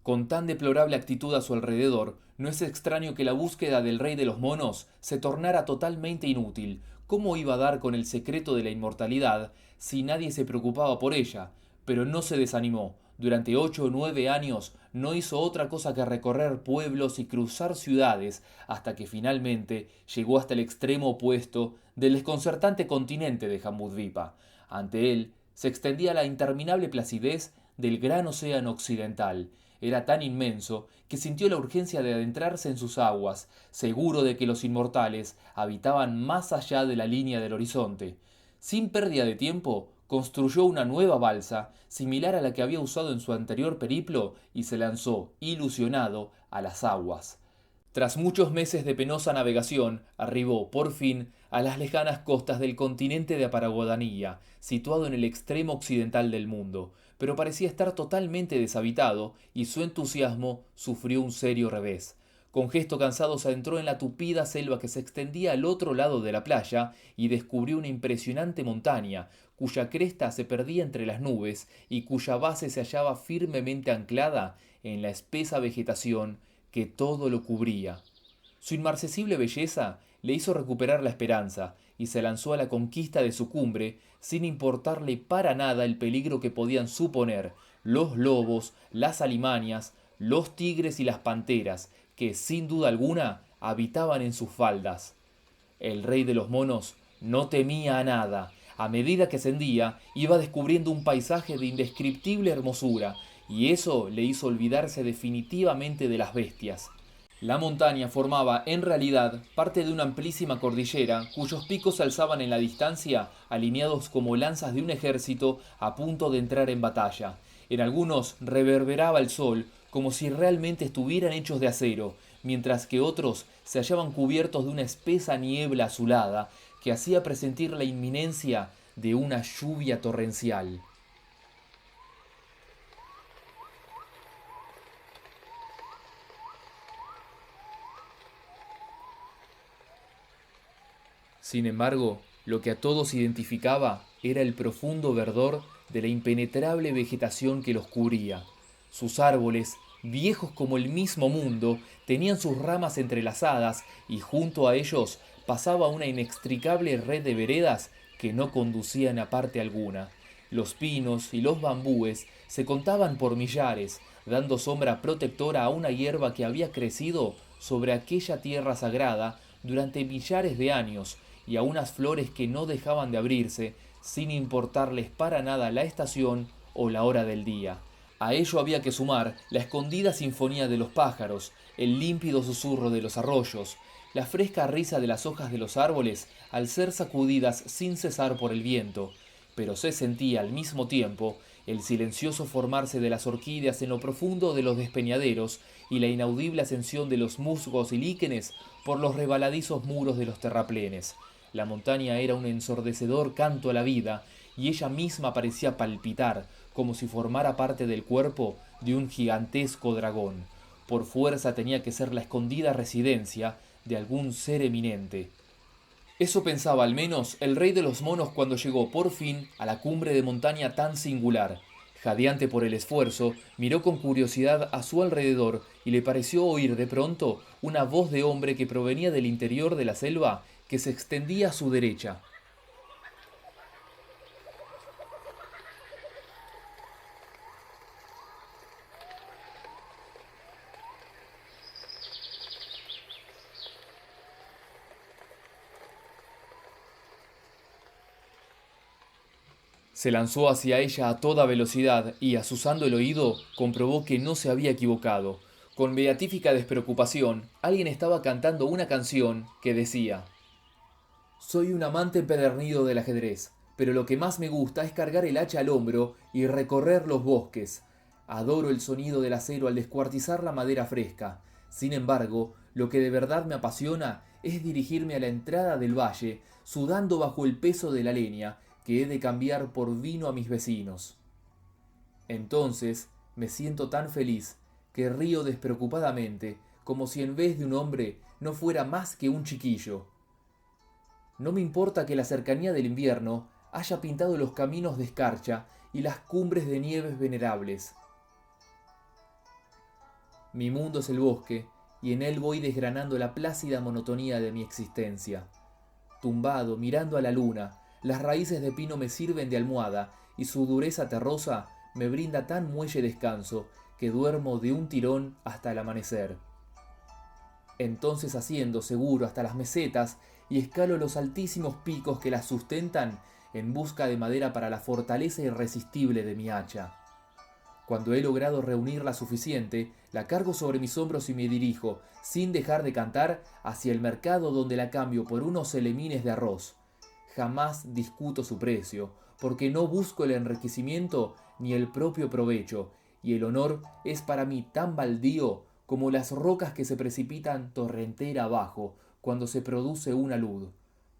Con tan deplorable actitud a su alrededor, no es extraño que la búsqueda del rey de los monos se tornara totalmente inútil. ¿Cómo iba a dar con el secreto de la inmortalidad si nadie se preocupaba por ella? Pero no se desanimó. Durante 8 o 9 años no hizo otra cosa que recorrer pueblos y cruzar ciudades hasta que finalmente llegó hasta el extremo opuesto del desconcertante continente de Jambudvipa. Ante él se extendía la interminable placidez del gran océano occidental. Era tan inmenso que sintió la urgencia de adentrarse en sus aguas, seguro de que los inmortales habitaban más allá de la línea del horizonte. Sin pérdida de tiempo, construyó una nueva balsa, similar a la que había usado en su anterior periplo, y se lanzó, ilusionado, a las aguas. Tras muchos meses de penosa navegación, arribó, por fin, a las lejanas costas del continente de Paraguadanía, situado en el extremo occidental del mundo, pero parecía estar totalmente deshabitado y su entusiasmo sufrió un serio revés. Con gesto cansado se adentró en la tupida selva que se extendía al otro lado de la playa y descubrió una impresionante montaña, cuya cresta se perdía entre las nubes y cuya base se hallaba firmemente anclada en la espesa vegetación que todo lo cubría. Su inmarcesible belleza le hizo recuperar la esperanza y se lanzó a la conquista de su cumbre sin importarle para nada el peligro que podían suponer los lobos, las alimañas, los tigres y las panteras, que sin duda alguna habitaban en sus faldas. El rey de los monos no temía a nada. A medida que ascendía, iba descubriendo un paisaje de indescriptible hermosura, y eso le hizo olvidarse definitivamente de las bestias. La montaña formaba, en realidad, parte de una amplísima cordillera, cuyos picos se alzaban en la distancia, alineados como lanzas de un ejército a punto de entrar en batalla. En algunos reverberaba el sol, como si realmente estuvieran hechos de acero, mientras que otros se hallaban cubiertos de una espesa niebla azulada que hacía presentir la inminencia de una lluvia torrencial. Sin embargo, lo que a todos identificaba era el profundo verdor de la impenetrable vegetación que los cubría. Sus árboles, viejos como el mismo mundo, tenían sus ramas entrelazadas y junto a ellos pasaba una inextricable red de veredas que no conducían a parte alguna. Los pinos y los bambúes se contaban por millares, dando sombra protectora a una hierba que había crecido sobre aquella tierra sagrada durante millares de años y a unas flores que no dejaban de abrirse sin importarles para nada la estación o la hora del día. A ello había que sumar la escondida sinfonía de los pájaros, el límpido susurro de los arroyos, la fresca risa de las hojas de los árboles al ser sacudidas sin cesar por el viento, pero se sentía al mismo tiempo el silencioso formarse de las orquídeas en lo profundo de los despeñaderos y la inaudible ascensión de los musgos y líquenes por los rebaladizos muros de los terraplenes. La montaña era un ensordecedor canto a la vida, y ella misma parecía palpitar, como si formara parte del cuerpo de un gigantesco dragón. Por fuerza tenía que ser la escondida residencia de algún ser eminente. Eso pensaba al menos el rey de los monos cuando llegó por fin a la cumbre de montaña tan singular. Jadeante por el esfuerzo, miró con curiosidad a su alrededor y le pareció oír de pronto una voz de hombre que provenía del interior de la selva que se extendía a su derecha. Se lanzó hacia ella a toda velocidad y, azuzando el oído, comprobó que no se había equivocado. Con beatífica despreocupación, alguien estaba cantando una canción que decía: Soy un amante empedernido del ajedrez, pero lo que más me gusta es cargar el hacha al hombro y recorrer los bosques. Adoro el sonido del acero al descuartizar la madera fresca. Sin embargo, lo que de verdad me apasiona es dirigirme a la entrada del valle, sudando bajo el peso de la leña que he de cambiar por vino a mis vecinos. Entonces me siento tan feliz que río despreocupadamente, como si en vez de un hombre no fuera más que un chiquillo. No me importa que la cercanía del invierno haya pintado los caminos de escarcha y las cumbres de nieves venerables. Mi mundo es el bosque, y en él voy desgranando la plácida monotonía de mi existencia. Tumbado, mirando a la luna, las raíces de pino me sirven de almohada, y su dureza terrosa me brinda tan muelle descanso que duermo de un tirón hasta el amanecer. Entonces asciendo seguro hasta las mesetas y escalo los altísimos picos que las sustentan en busca de madera para la fortaleza irresistible de mi hacha. Cuando he logrado reunir la suficiente, la cargo sobre mis hombros y me dirijo, sin dejar de cantar, hacia el mercado donde la cambio por unos celemines de arroz. Jamás discuto su precio, porque no busco el enriquecimiento ni el propio provecho, y el honor es para mí tan baldío como las rocas que se precipitan torrentera abajo cuando se produce una luz.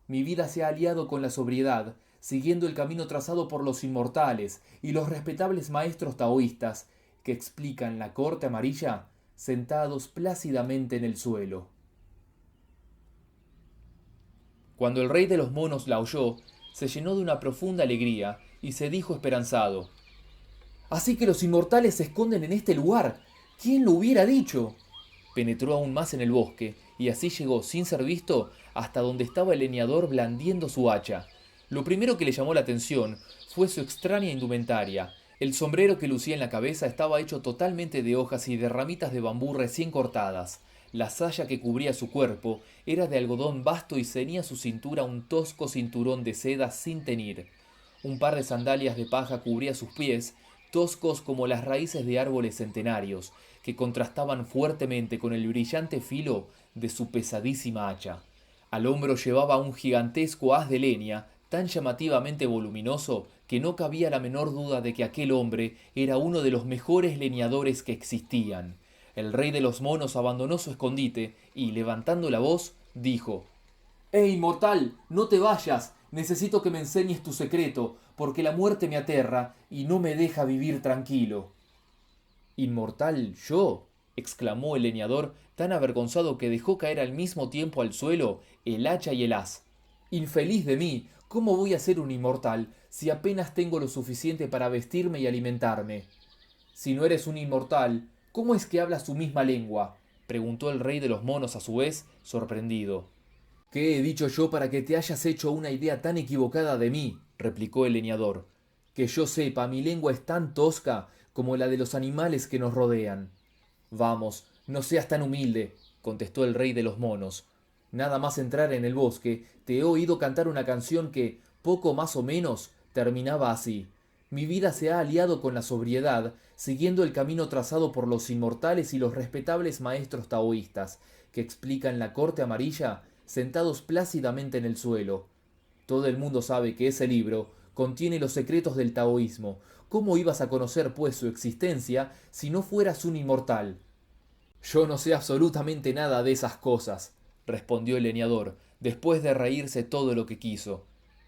Mi vida se ha aliado con la sobriedad, siguiendo el camino trazado por los inmortales y los respetables maestros taoístas que explican la corte amarilla sentados plácidamente en el suelo. Cuando el rey de los monos la oyó, se llenó de una profunda alegría y se dijo esperanzado: «Así que los inmortales se esconden en este lugar. ¿Quién lo hubiera dicho?». Penetró aún más en el bosque y así llegó, sin ser visto, hasta donde estaba el leñador blandiendo su hacha. Lo primero que le llamó la atención fue su extraña indumentaria. El sombrero que lucía en la cabeza estaba hecho totalmente de hojas y de ramitas de bambú recién cortadas. La saya que cubría su cuerpo era de algodón vasto y ceñía su cintura un tosco cinturón de seda sin teñir. Un par de sandalias de paja cubría sus pies, toscos como las raíces de árboles centenarios, que contrastaban fuertemente con el brillante filo de su pesadísima hacha. Al hombro llevaba un gigantesco haz de leña, tan llamativamente voluminoso que no cabía la menor duda de que aquel hombre era uno de los mejores leñadores que existían. El rey de los monos abandonó su escondite y, levantando la voz, dijo: inmortal! ¡No te vayas! Necesito que me enseñes tu secreto, porque la muerte me aterra y no me deja vivir tranquilo. ¿Inmortal yo?, exclamó el leñador, tan avergonzado que dejó caer al mismo tiempo al suelo el hacha y el haz. Infeliz de mí, ¿cómo voy a ser un inmortal si apenas tengo lo suficiente para vestirme y alimentarme? Si no eres un inmortal, ¿cómo es que hablas tu misma lengua?, preguntó el rey de los monos a su vez, sorprendido. ¿Qué he dicho yo para que te hayas hecho una idea tan equivocada de mí?, replicó el leñador. Que yo sepa, mi lengua es tan tosca como la de los animales que nos rodean. Vamos, no seas tan humilde, contestó el rey de los monos. Nada más entrar en el bosque, te he oído cantar una canción que, poco más o menos, terminaba así. Mi vida se ha aliado con la sobriedad, siguiendo el camino trazado por los inmortales y los respetables maestros taoístas, que explican la corte amarilla sentados plácidamente en el suelo. Todo el mundo sabe que ese libro contiene los secretos del taoísmo. ¿Cómo ibas a conocer, pues, su existencia si no fueras un inmortal? Yo no sé absolutamente nada de esas cosas, respondió el leñador, después de reírse todo lo que quiso.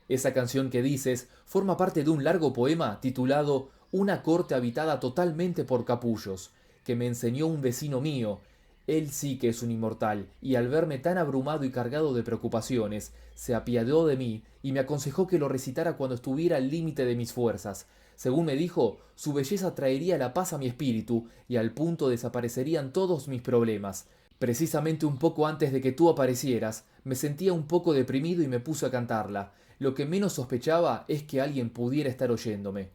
Esa canción que dices forma parte de un largo poema titulado Una corte habitada totalmente por capullos, que me enseñó un vecino mío. Él sí que es un inmortal, y al verme tan abrumado y cargado de preocupaciones, se apiadó de mí y me aconsejó que lo recitara cuando estuviera al límite de mis fuerzas. Según me dijo, su belleza traería la paz a mi espíritu y al punto desaparecerían todos mis problemas. Precisamente un poco antes de que tú aparecieras, me sentía un poco deprimido y me puse a cantarla. Lo que menos sospechaba es que alguien pudiera estar oyéndome.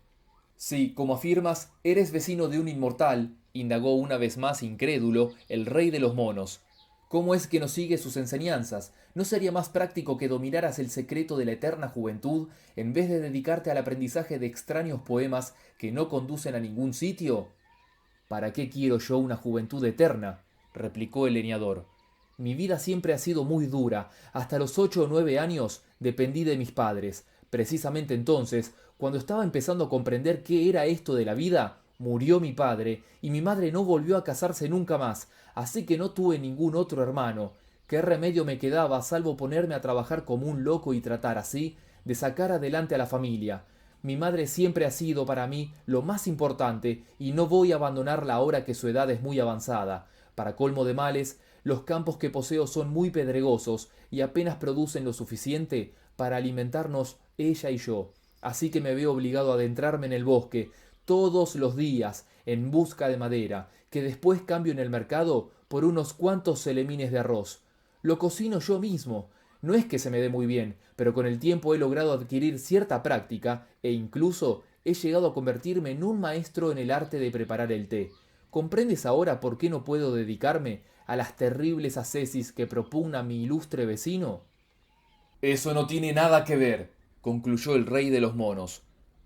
Si, como afirmas, eres vecino de un inmortal, indagó una vez más incrédulo el rey de los monos, ¿cómo es que no sigues sus enseñanzas? ¿No sería más práctico que dominaras el secreto de la eterna juventud en vez de dedicarte al aprendizaje de extraños poemas que no conducen a ningún sitio? ¿Para qué quiero yo una juventud eterna?, replicó el leñador. Mi vida siempre ha sido muy dura. Hasta los 8 o 9 años dependí de mis padres. Precisamente entonces, cuando estaba empezando a comprender qué era esto de la vida, murió mi padre y mi madre no volvió a casarse nunca más, así que no tuve ningún otro hermano. ¿Qué remedio me quedaba salvo ponerme a trabajar como un loco y tratar así de sacar adelante a la familia? Mi madre siempre ha sido para mí lo más importante y no voy a abandonarla ahora que su edad es muy avanzada. Para colmo de males, los campos que poseo son muy pedregosos y apenas producen lo suficiente para alimentarnos ella y yo. Así que me veo obligado a adentrarme en el bosque todos los días, en busca de madera, que después cambio en el mercado por unos cuantos celemines de arroz. Lo cocino yo mismo. No es que se me dé muy bien, pero con el tiempo he logrado adquirir cierta práctica e incluso he llegado a convertirme en un maestro en el arte de preparar el té. ¿Comprendes ahora por qué no puedo dedicarme a las terribles ascesis que propugna mi ilustre vecino? Eso no tiene nada que ver, concluyó el rey de los monos.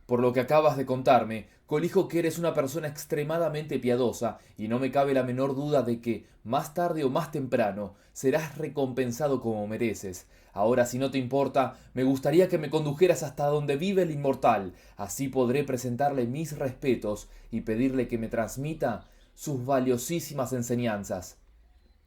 Por lo que acabas de contarme, colijo que eres una persona extremadamente piadosa y no me cabe la menor duda de que, más tarde o más temprano, serás recompensado como mereces. Ahora, si no te importa, me gustaría que me condujeras hasta donde vive el inmortal. Así podré presentarle mis respetos y pedirle que me transmita sus valiosísimas enseñanzas.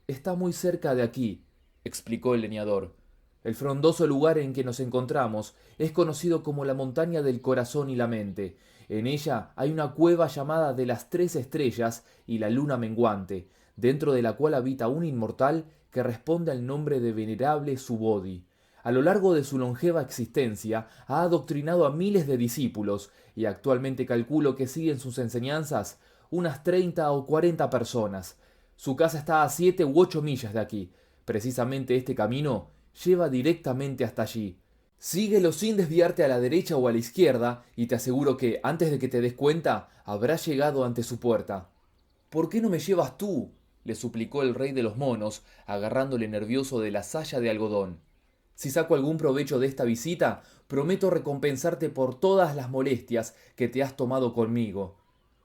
Está muy cerca de aquí, explicó el leñador. El frondoso lugar en que nos encontramos es conocido como la montaña del corazón y la mente. En ella hay una cueva llamada de las 3 estrellas y la luna menguante, dentro de la cual habita un inmortal que responde al nombre de venerable Subodhi. A lo largo de su longeva existencia ha adoctrinado a miles de discípulos y actualmente calculo que siguen sus enseñanzas unas 30 o 40 personas. Su casa está a 7 u 8 millas de aquí. Precisamente este camino lleva directamente hasta allí. Síguelo sin desviarte a la derecha o a la izquierda y te aseguro que, antes de que te des cuenta, habrás llegado ante su puerta. ¿Por qué no me llevas tú? Le suplicó el rey de los monos, agarrándole nervioso de la saya de algodón. Si saco algún provecho de esta visita, prometo recompensarte por todas las molestias que te has tomado conmigo.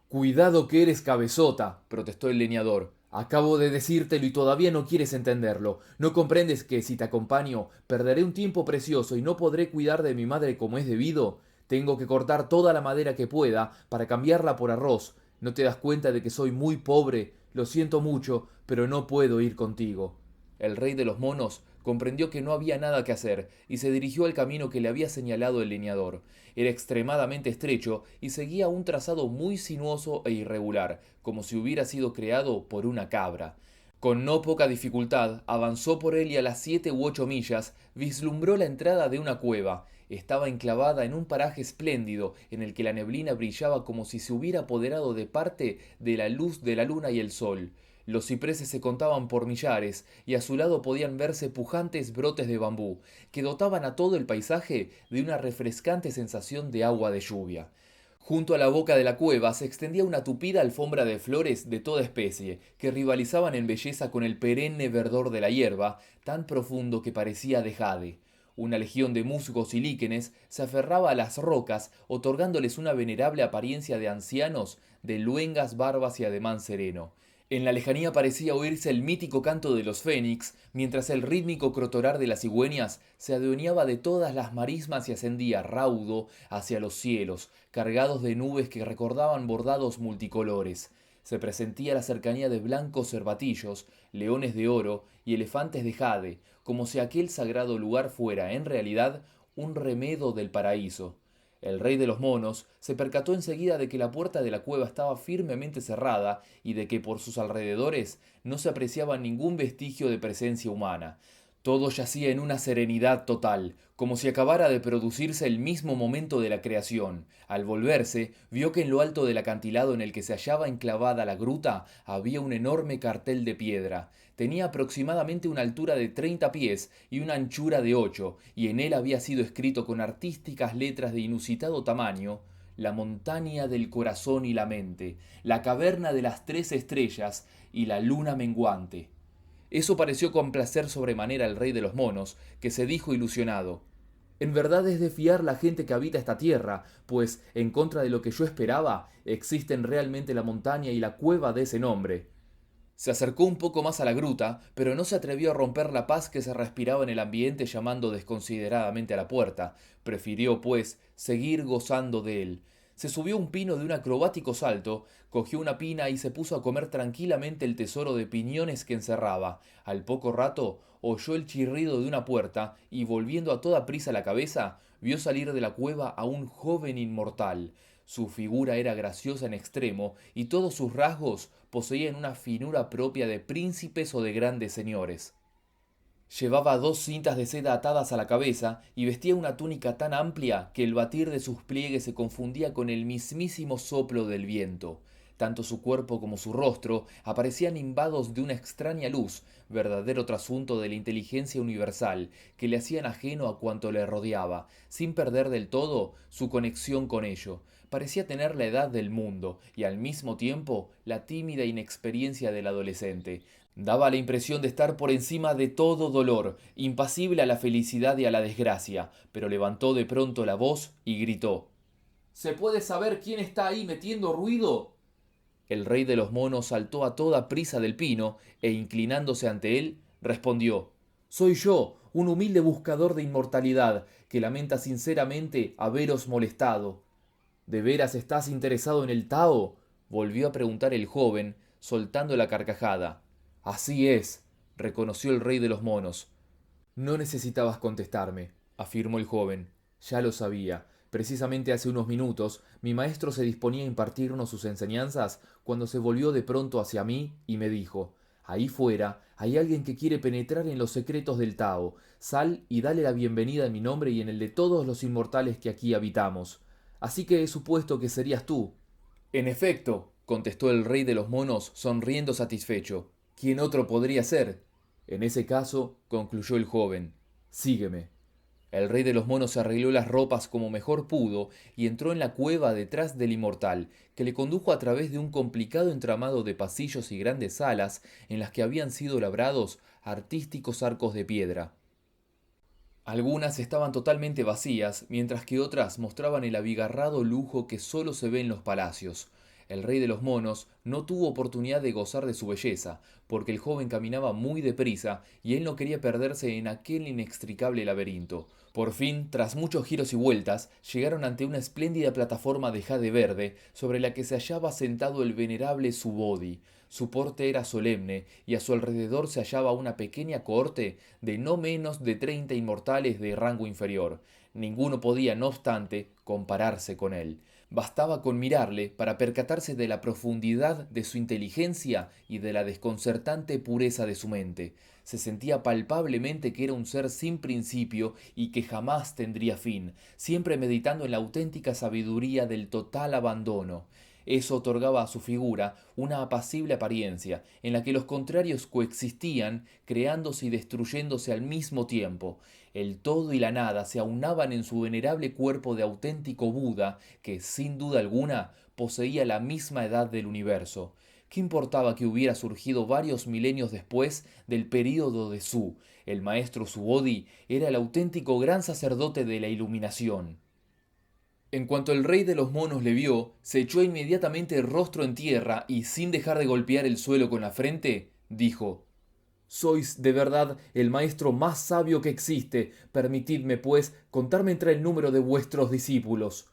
Cuidado que eres cabezota, protestó el leñador. Acabo de decírtelo y todavía no quieres entenderlo. ¿No comprendes que si te acompaño perderé un tiempo precioso y no podré cuidar de mi madre como es debido? Tengo que cortar toda la madera que pueda para cambiarla por arroz. ¿No te das cuenta de que soy muy pobre? Lo siento mucho, pero no puedo ir contigo. El rey de los monos comprendió que no había nada que hacer y se dirigió al camino que le había señalado el leñador. Era extremadamente estrecho y seguía un trazado muy sinuoso e irregular, como si hubiera sido creado por una cabra. Con no poca dificultad avanzó por él y a las 7 u 8 millas vislumbró la entrada de una cueva. Estaba enclavada en un paraje espléndido en el que la neblina brillaba como si se hubiera apoderado de parte de la luz de la luna y el sol. Los cipreses se contaban por millares y a su lado podían verse pujantes brotes de bambú, que dotaban a todo el paisaje de una refrescante sensación de agua de lluvia. Junto a la boca de la cueva se extendía una tupida alfombra de flores de toda especie, que rivalizaban en belleza con el perenne verdor de la hierba, tan profundo que parecía de jade. Una legión de musgos y líquenes se aferraba a las rocas, otorgándoles una venerable apariencia de ancianos, de luengas barbas y ademán sereno. En la lejanía parecía oírse el mítico canto de los fénix, mientras el rítmico crotorar de las cigüeñas se adueñaba de todas las marismas y ascendía raudo hacia los cielos, cargados de nubes que recordaban bordados multicolores. Se presentía la cercanía de blancos cervatillos, leones de oro y elefantes de jade, como si aquel sagrado lugar fuera, en realidad, un remedo del paraíso. El rey de los monos se percató enseguida de que la puerta de la cueva estaba firmemente cerrada y de que por sus alrededores no se apreciaba ningún vestigio de presencia humana. Todo yacía en una serenidad total, como si acabara de producirse el mismo momento de la creación. Al volverse, vio que en lo alto del acantilado en el que se hallaba enclavada la gruta había un enorme cartel de piedra. Tenía aproximadamente una altura de 30 pies y una anchura de 8, y en él había sido escrito con artísticas letras de inusitado tamaño: la montaña del corazón y la mente, la caverna de las 3 estrellas y la luna menguante. Eso pareció complacer sobremanera al rey de los monos, que se dijo ilusionado: en verdad es de fiar la gente que habita esta tierra, pues, en contra de lo que yo esperaba, existen realmente la montaña y la cueva de ese nombre. Se acercó un poco más a la gruta, pero no se atrevió a romper la paz que se respiraba en el ambiente llamando desconsideradamente a la puerta. Prefirió, pues, seguir gozando de él. Se subió a un pino de un acrobático salto, cogió una pina y se puso a comer tranquilamente el tesoro de piñones que encerraba. Al poco rato oyó el chirrido de una puerta y, volviendo a toda prisa la cabeza, vio salir de la cueva a un joven inmortal. Su figura era graciosa en extremo y todos sus rasgos poseían una finura propia de príncipes o de grandes señores. Llevaba 2 cintas de seda atadas a la cabeza y vestía una túnica tan amplia que el batir de sus pliegues se confundía con el mismísimo soplo del viento. Tanto su cuerpo como su rostro aparecían imbados de una extraña luz, verdadero trasunto de la inteligencia universal, que le hacían ajeno a cuanto le rodeaba, sin perder del todo su conexión con ello. Parecía tener la edad del mundo y al mismo tiempo la tímida inexperiencia del adolescente. Daba la impresión de estar por encima de todo dolor, impasible a la felicidad y a la desgracia, pero levantó de pronto la voz y gritó: ¿Se puede saber quién está ahí metiendo ruido? El rey de los monos saltó a toda prisa del pino e inclinándose ante él, respondió: Soy yo, un humilde buscador de inmortalidad, que lamenta sinceramente haberos molestado. ¿De veras estás interesado en el Tao? Volvió a preguntar el joven, soltando la carcajada. Así es, reconoció el rey de los monos. No necesitabas contestarme, afirmó el joven. Ya lo sabía. Precisamente hace unos minutos mi maestro se disponía a impartirnos sus enseñanzas cuando se volvió de pronto hacia mí y me dijo: Ahí fuera hay alguien que quiere penetrar en los secretos del Tao. Sal y dale la bienvenida en mi nombre y en el de todos los inmortales que aquí habitamos. Así que he supuesto que serías tú. En efecto, contestó el rey de los monos, sonriendo satisfecho. ¿Quién otro podría ser? En ese caso, concluyó el joven, sígueme. El rey de los monos se arregló las ropas como mejor pudo y entró en la cueva detrás del inmortal, que le condujo a través de un complicado entramado de pasillos y grandes salas en las que habían sido labrados artísticos arcos de piedra. Algunas estaban totalmente vacías, mientras que otras mostraban el abigarrado lujo que sólo se ve en los palacios. El rey de los monos no tuvo oportunidad de gozar de su belleza, porque el joven caminaba muy deprisa y él no quería perderse en aquel inextricable laberinto. Por fin, tras muchos giros y vueltas, llegaron ante una espléndida plataforma de jade verde sobre la que se hallaba sentado el venerable Subodhi. Su porte era solemne y a su alrededor se hallaba una pequeña cohorte de no menos de 30 inmortales de rango inferior. Ninguno podía, no obstante, compararse con él. Bastaba con mirarle para percatarse de la profundidad de su inteligencia y de la desconcertante pureza de su mente. Se sentía palpablemente que era un ser sin principio y que jamás tendría fin, siempre meditando en la auténtica sabiduría del total abandono. Eso otorgaba a su figura una apacible apariencia, en la que los contrarios coexistían, creándose y destruyéndose al mismo tiempo. El todo y la nada se aunaban en su venerable cuerpo de auténtico Buda, que, sin duda alguna, poseía la misma edad del universo. ¿Qué importaba que hubiera surgido varios milenios después del período de Su? El maestro Subodhi era el auténtico gran sacerdote de la iluminación. En cuanto el rey de los monos le vio, se echó inmediatamente rostro en tierra y, sin dejar de golpear el suelo con la frente, dijo: Sois de verdad el maestro más sabio que existe. Permitidme, pues, contarme entre el número de vuestros discípulos.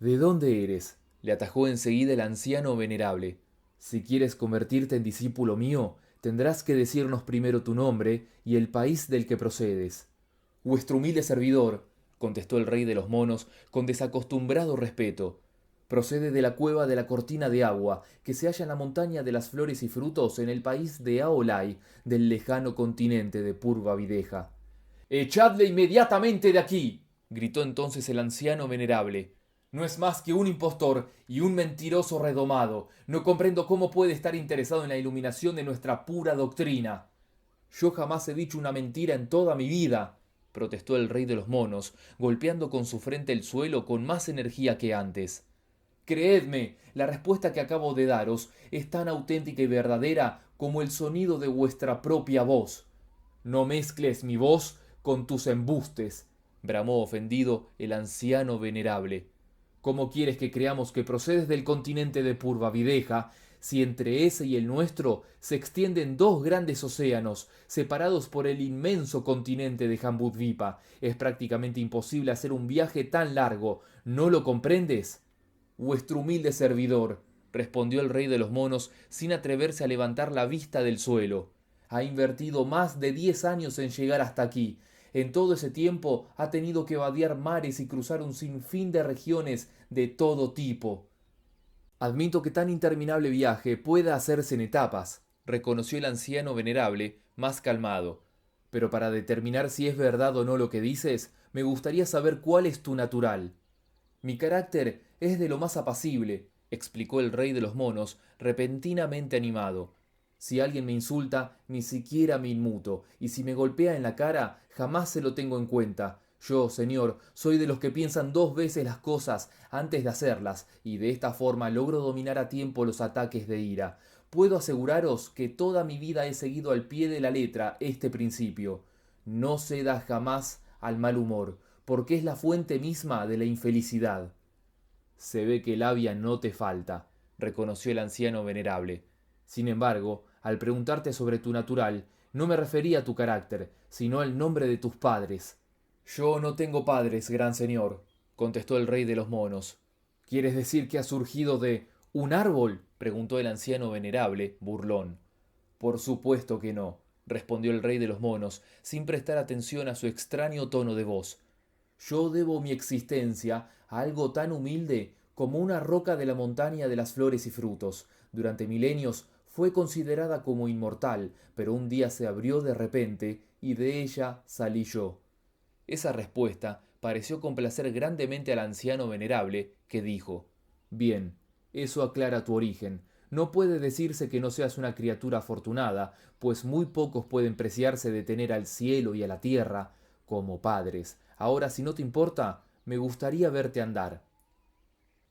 ¿De dónde eres? Le atajó enseguida el anciano venerable. Si quieres convertirte en discípulo mío, tendrás que decirnos primero tu nombre y el país del que procedes. Vuestro humilde servidor, contestó el rey de los monos con desacostumbrado respeto, procede de la cueva de la cortina de agua, que se halla en la montaña de las flores y frutos en el país de Aolai, del lejano continente de Purva Videja. ¡Echadle inmediatamente de aquí! Gritó entonces el anciano venerable. No es más que un impostor y un mentiroso redomado. No comprendo cómo puede estar interesado en la iluminación de nuestra pura doctrina. Yo jamás he dicho una mentira en toda mi vida, protestó el rey de los monos, golpeando con su frente el suelo con más energía que antes. Creedme, la respuesta que acabo de daros es tan auténtica y verdadera como el sonido de vuestra propia voz. No mezcles mi voz con tus embustes, bramó ofendido el anciano venerable. ¿Cómo quieres que creamos que procedes del continente de Purvavideja si entre ese y el nuestro se extienden dos grandes océanos, separados por el inmenso continente de Jambudvipa? Es prácticamente imposible hacer un viaje tan largo. ¿No lo comprendes? Vuestro humilde servidor, respondió el rey de los monos sin atreverse a levantar la vista del suelo. Ha invertido más de 10 años en llegar hasta aquí. En todo ese tiempo ha tenido que vadear mares y cruzar un sinfín de regiones de todo tipo. Admito que tan interminable viaje pueda hacerse en etapas, reconoció el anciano venerable, más calmado. Pero para determinar si es verdad o no lo que dices, me gustaría saber cuál es tu natural. Mi carácter es de lo más apacible. explicó el rey de los monos, repentinamente animado. Si alguien me insulta, ni siquiera me inmuto, y si me golpea en la cara, jamás se lo tengo en cuenta. Yo, señor, soy de los que piensan dos veces las cosas antes de hacerlas, y de esta forma logro dominar a tiempo los ataques de ira. Puedo aseguraros que toda mi vida he seguido al pie de la letra este principio. No ceda jamás al mal humor, porque es la fuente misma de la infelicidad. Se ve que labia no te falta, reconoció el anciano venerable. Sin embargo, al preguntarte sobre tu natural, no me refería a tu carácter, sino al nombre de tus padres. Yo no tengo padres, gran señor, contestó el rey de los monos. ¿Quieres decir que has surgido de un árbol? Preguntó el anciano venerable, burlón. Por supuesto que no, respondió el rey de los monos, sin prestar atención a su extraño tono de voz. Yo debo mi existencia a algo tan humilde como una roca de la montaña de las flores y frutos. Durante milenios fue considerada como inmortal, pero un día se abrió de repente y de ella salí yo. Esa respuesta pareció complacer grandemente al anciano venerable, que dijo: Bien, eso aclara tu origen. No puede decirse que no seas una criatura afortunada, pues muy pocos pueden preciarse de tener al cielo y a la tierra como padres. Ahora, si no te importa, me gustaría verte andar.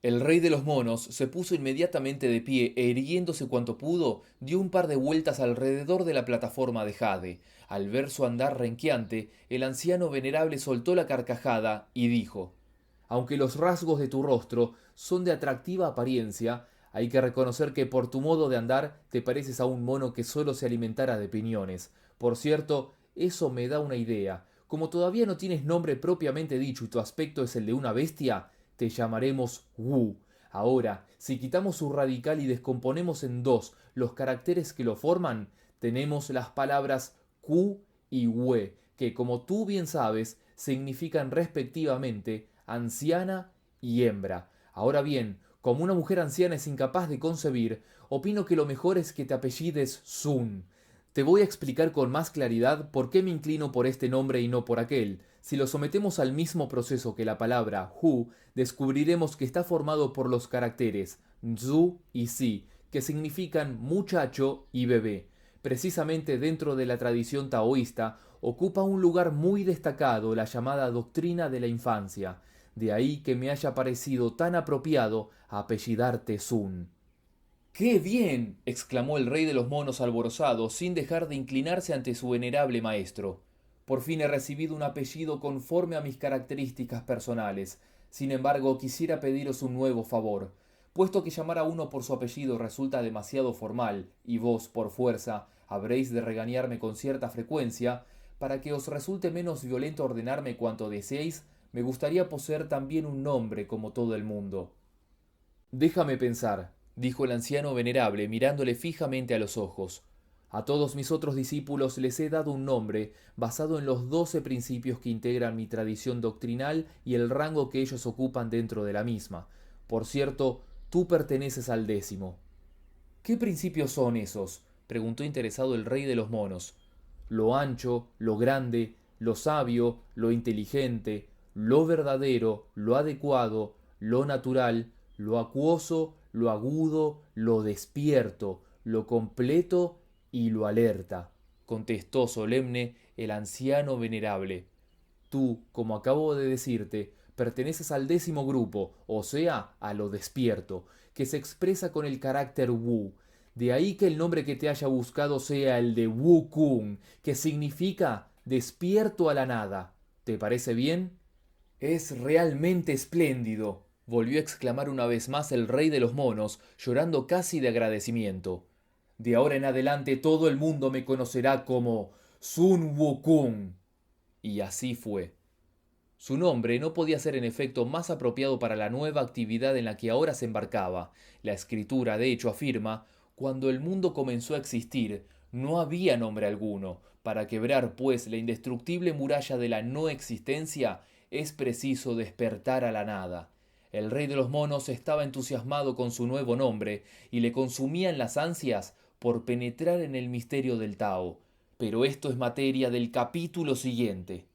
El rey de los monos se puso inmediatamente de pie e irguiéndose cuanto pudo, dio un par de vueltas alrededor de la plataforma de jade. Al ver su andar renqueante, el anciano venerable soltó la carcajada y dijo: Aunque los rasgos de tu rostro son de atractiva apariencia, hay que reconocer que por tu modo de andar te pareces a un mono que solo se alimentara de piñones. Por cierto, eso me da una idea. Como todavía no tienes nombre propiamente dicho y tu aspecto es el de una bestia, te llamaremos Wu. Ahora, si quitamos su radical y descomponemos en dos los caracteres que lo forman, tenemos las palabras Ku y We, que como tú bien sabes, significan respectivamente anciana y hembra. Ahora bien, como una mujer anciana es incapaz de concebir, opino que lo mejor es que te apellides Sun. Te voy a explicar con más claridad por qué me inclino por este nombre y no por aquel. Si lo sometemos al mismo proceso que la palabra Hu, descubriremos que está formado por los caracteres Zu y Si, que significan muchacho y bebé. Precisamente dentro de la tradición taoísta ocupa un lugar muy destacado la llamada doctrina de la infancia. De ahí que me haya parecido tan apropiado apellidarte Sun. ¡Qué bien! Exclamó el rey de los monos alborozado, sin dejar de inclinarse ante su venerable maestro. Por fin he recibido un apellido conforme a mis características personales. Sin embargo, quisiera pediros un nuevo favor. Puesto que llamar a uno por su apellido resulta demasiado formal, y vos, por fuerza, habréis de regañarme con cierta frecuencia, para que os resulte menos violento ordenarme cuanto deseéis, me gustaría poseer también un nombre como todo el mundo. Déjame pensar, dijo el anciano venerable, mirándole fijamente a los ojos. A todos mis otros discípulos les he dado un nombre basado en los 12 principios que integran mi tradición doctrinal y el rango que ellos ocupan dentro de la misma. Por cierto, tú perteneces al 10º. ¿Qué principios son esos? Preguntó interesado el rey de los monos. Lo ancho, lo grande, lo sabio, lo inteligente, lo verdadero, lo adecuado, lo natural, lo acuoso, lo agudo, lo despierto, lo completo y lo alerta, contestó solemne el anciano venerable. Tú, como acabo de decirte, perteneces al 10º grupo, o sea, a lo despierto, que se expresa con el carácter Wu. De ahí que el nombre que te haya buscado sea el de Wu Kun, que significa despierto a la nada. ¿Te parece bien? Es realmente espléndido, volvió a exclamar una vez más el rey de los monos, llorando casi de agradecimiento. De ahora en adelante todo el mundo me conocerá como Sun Wukong. Y así fue. Su nombre no podía ser en efecto más apropiado para la nueva actividad en la que ahora se embarcaba. La escritura, de hecho, afirma: cuando el mundo comenzó a existir, no había nombre alguno. Para quebrar, pues, la indestructible muralla de la no existencia, es preciso despertar a la nada. El rey de los monos estaba entusiasmado con su nuevo nombre y le consumían las ansias por penetrar en el misterio del Tao. Pero esto es materia del capítulo siguiente.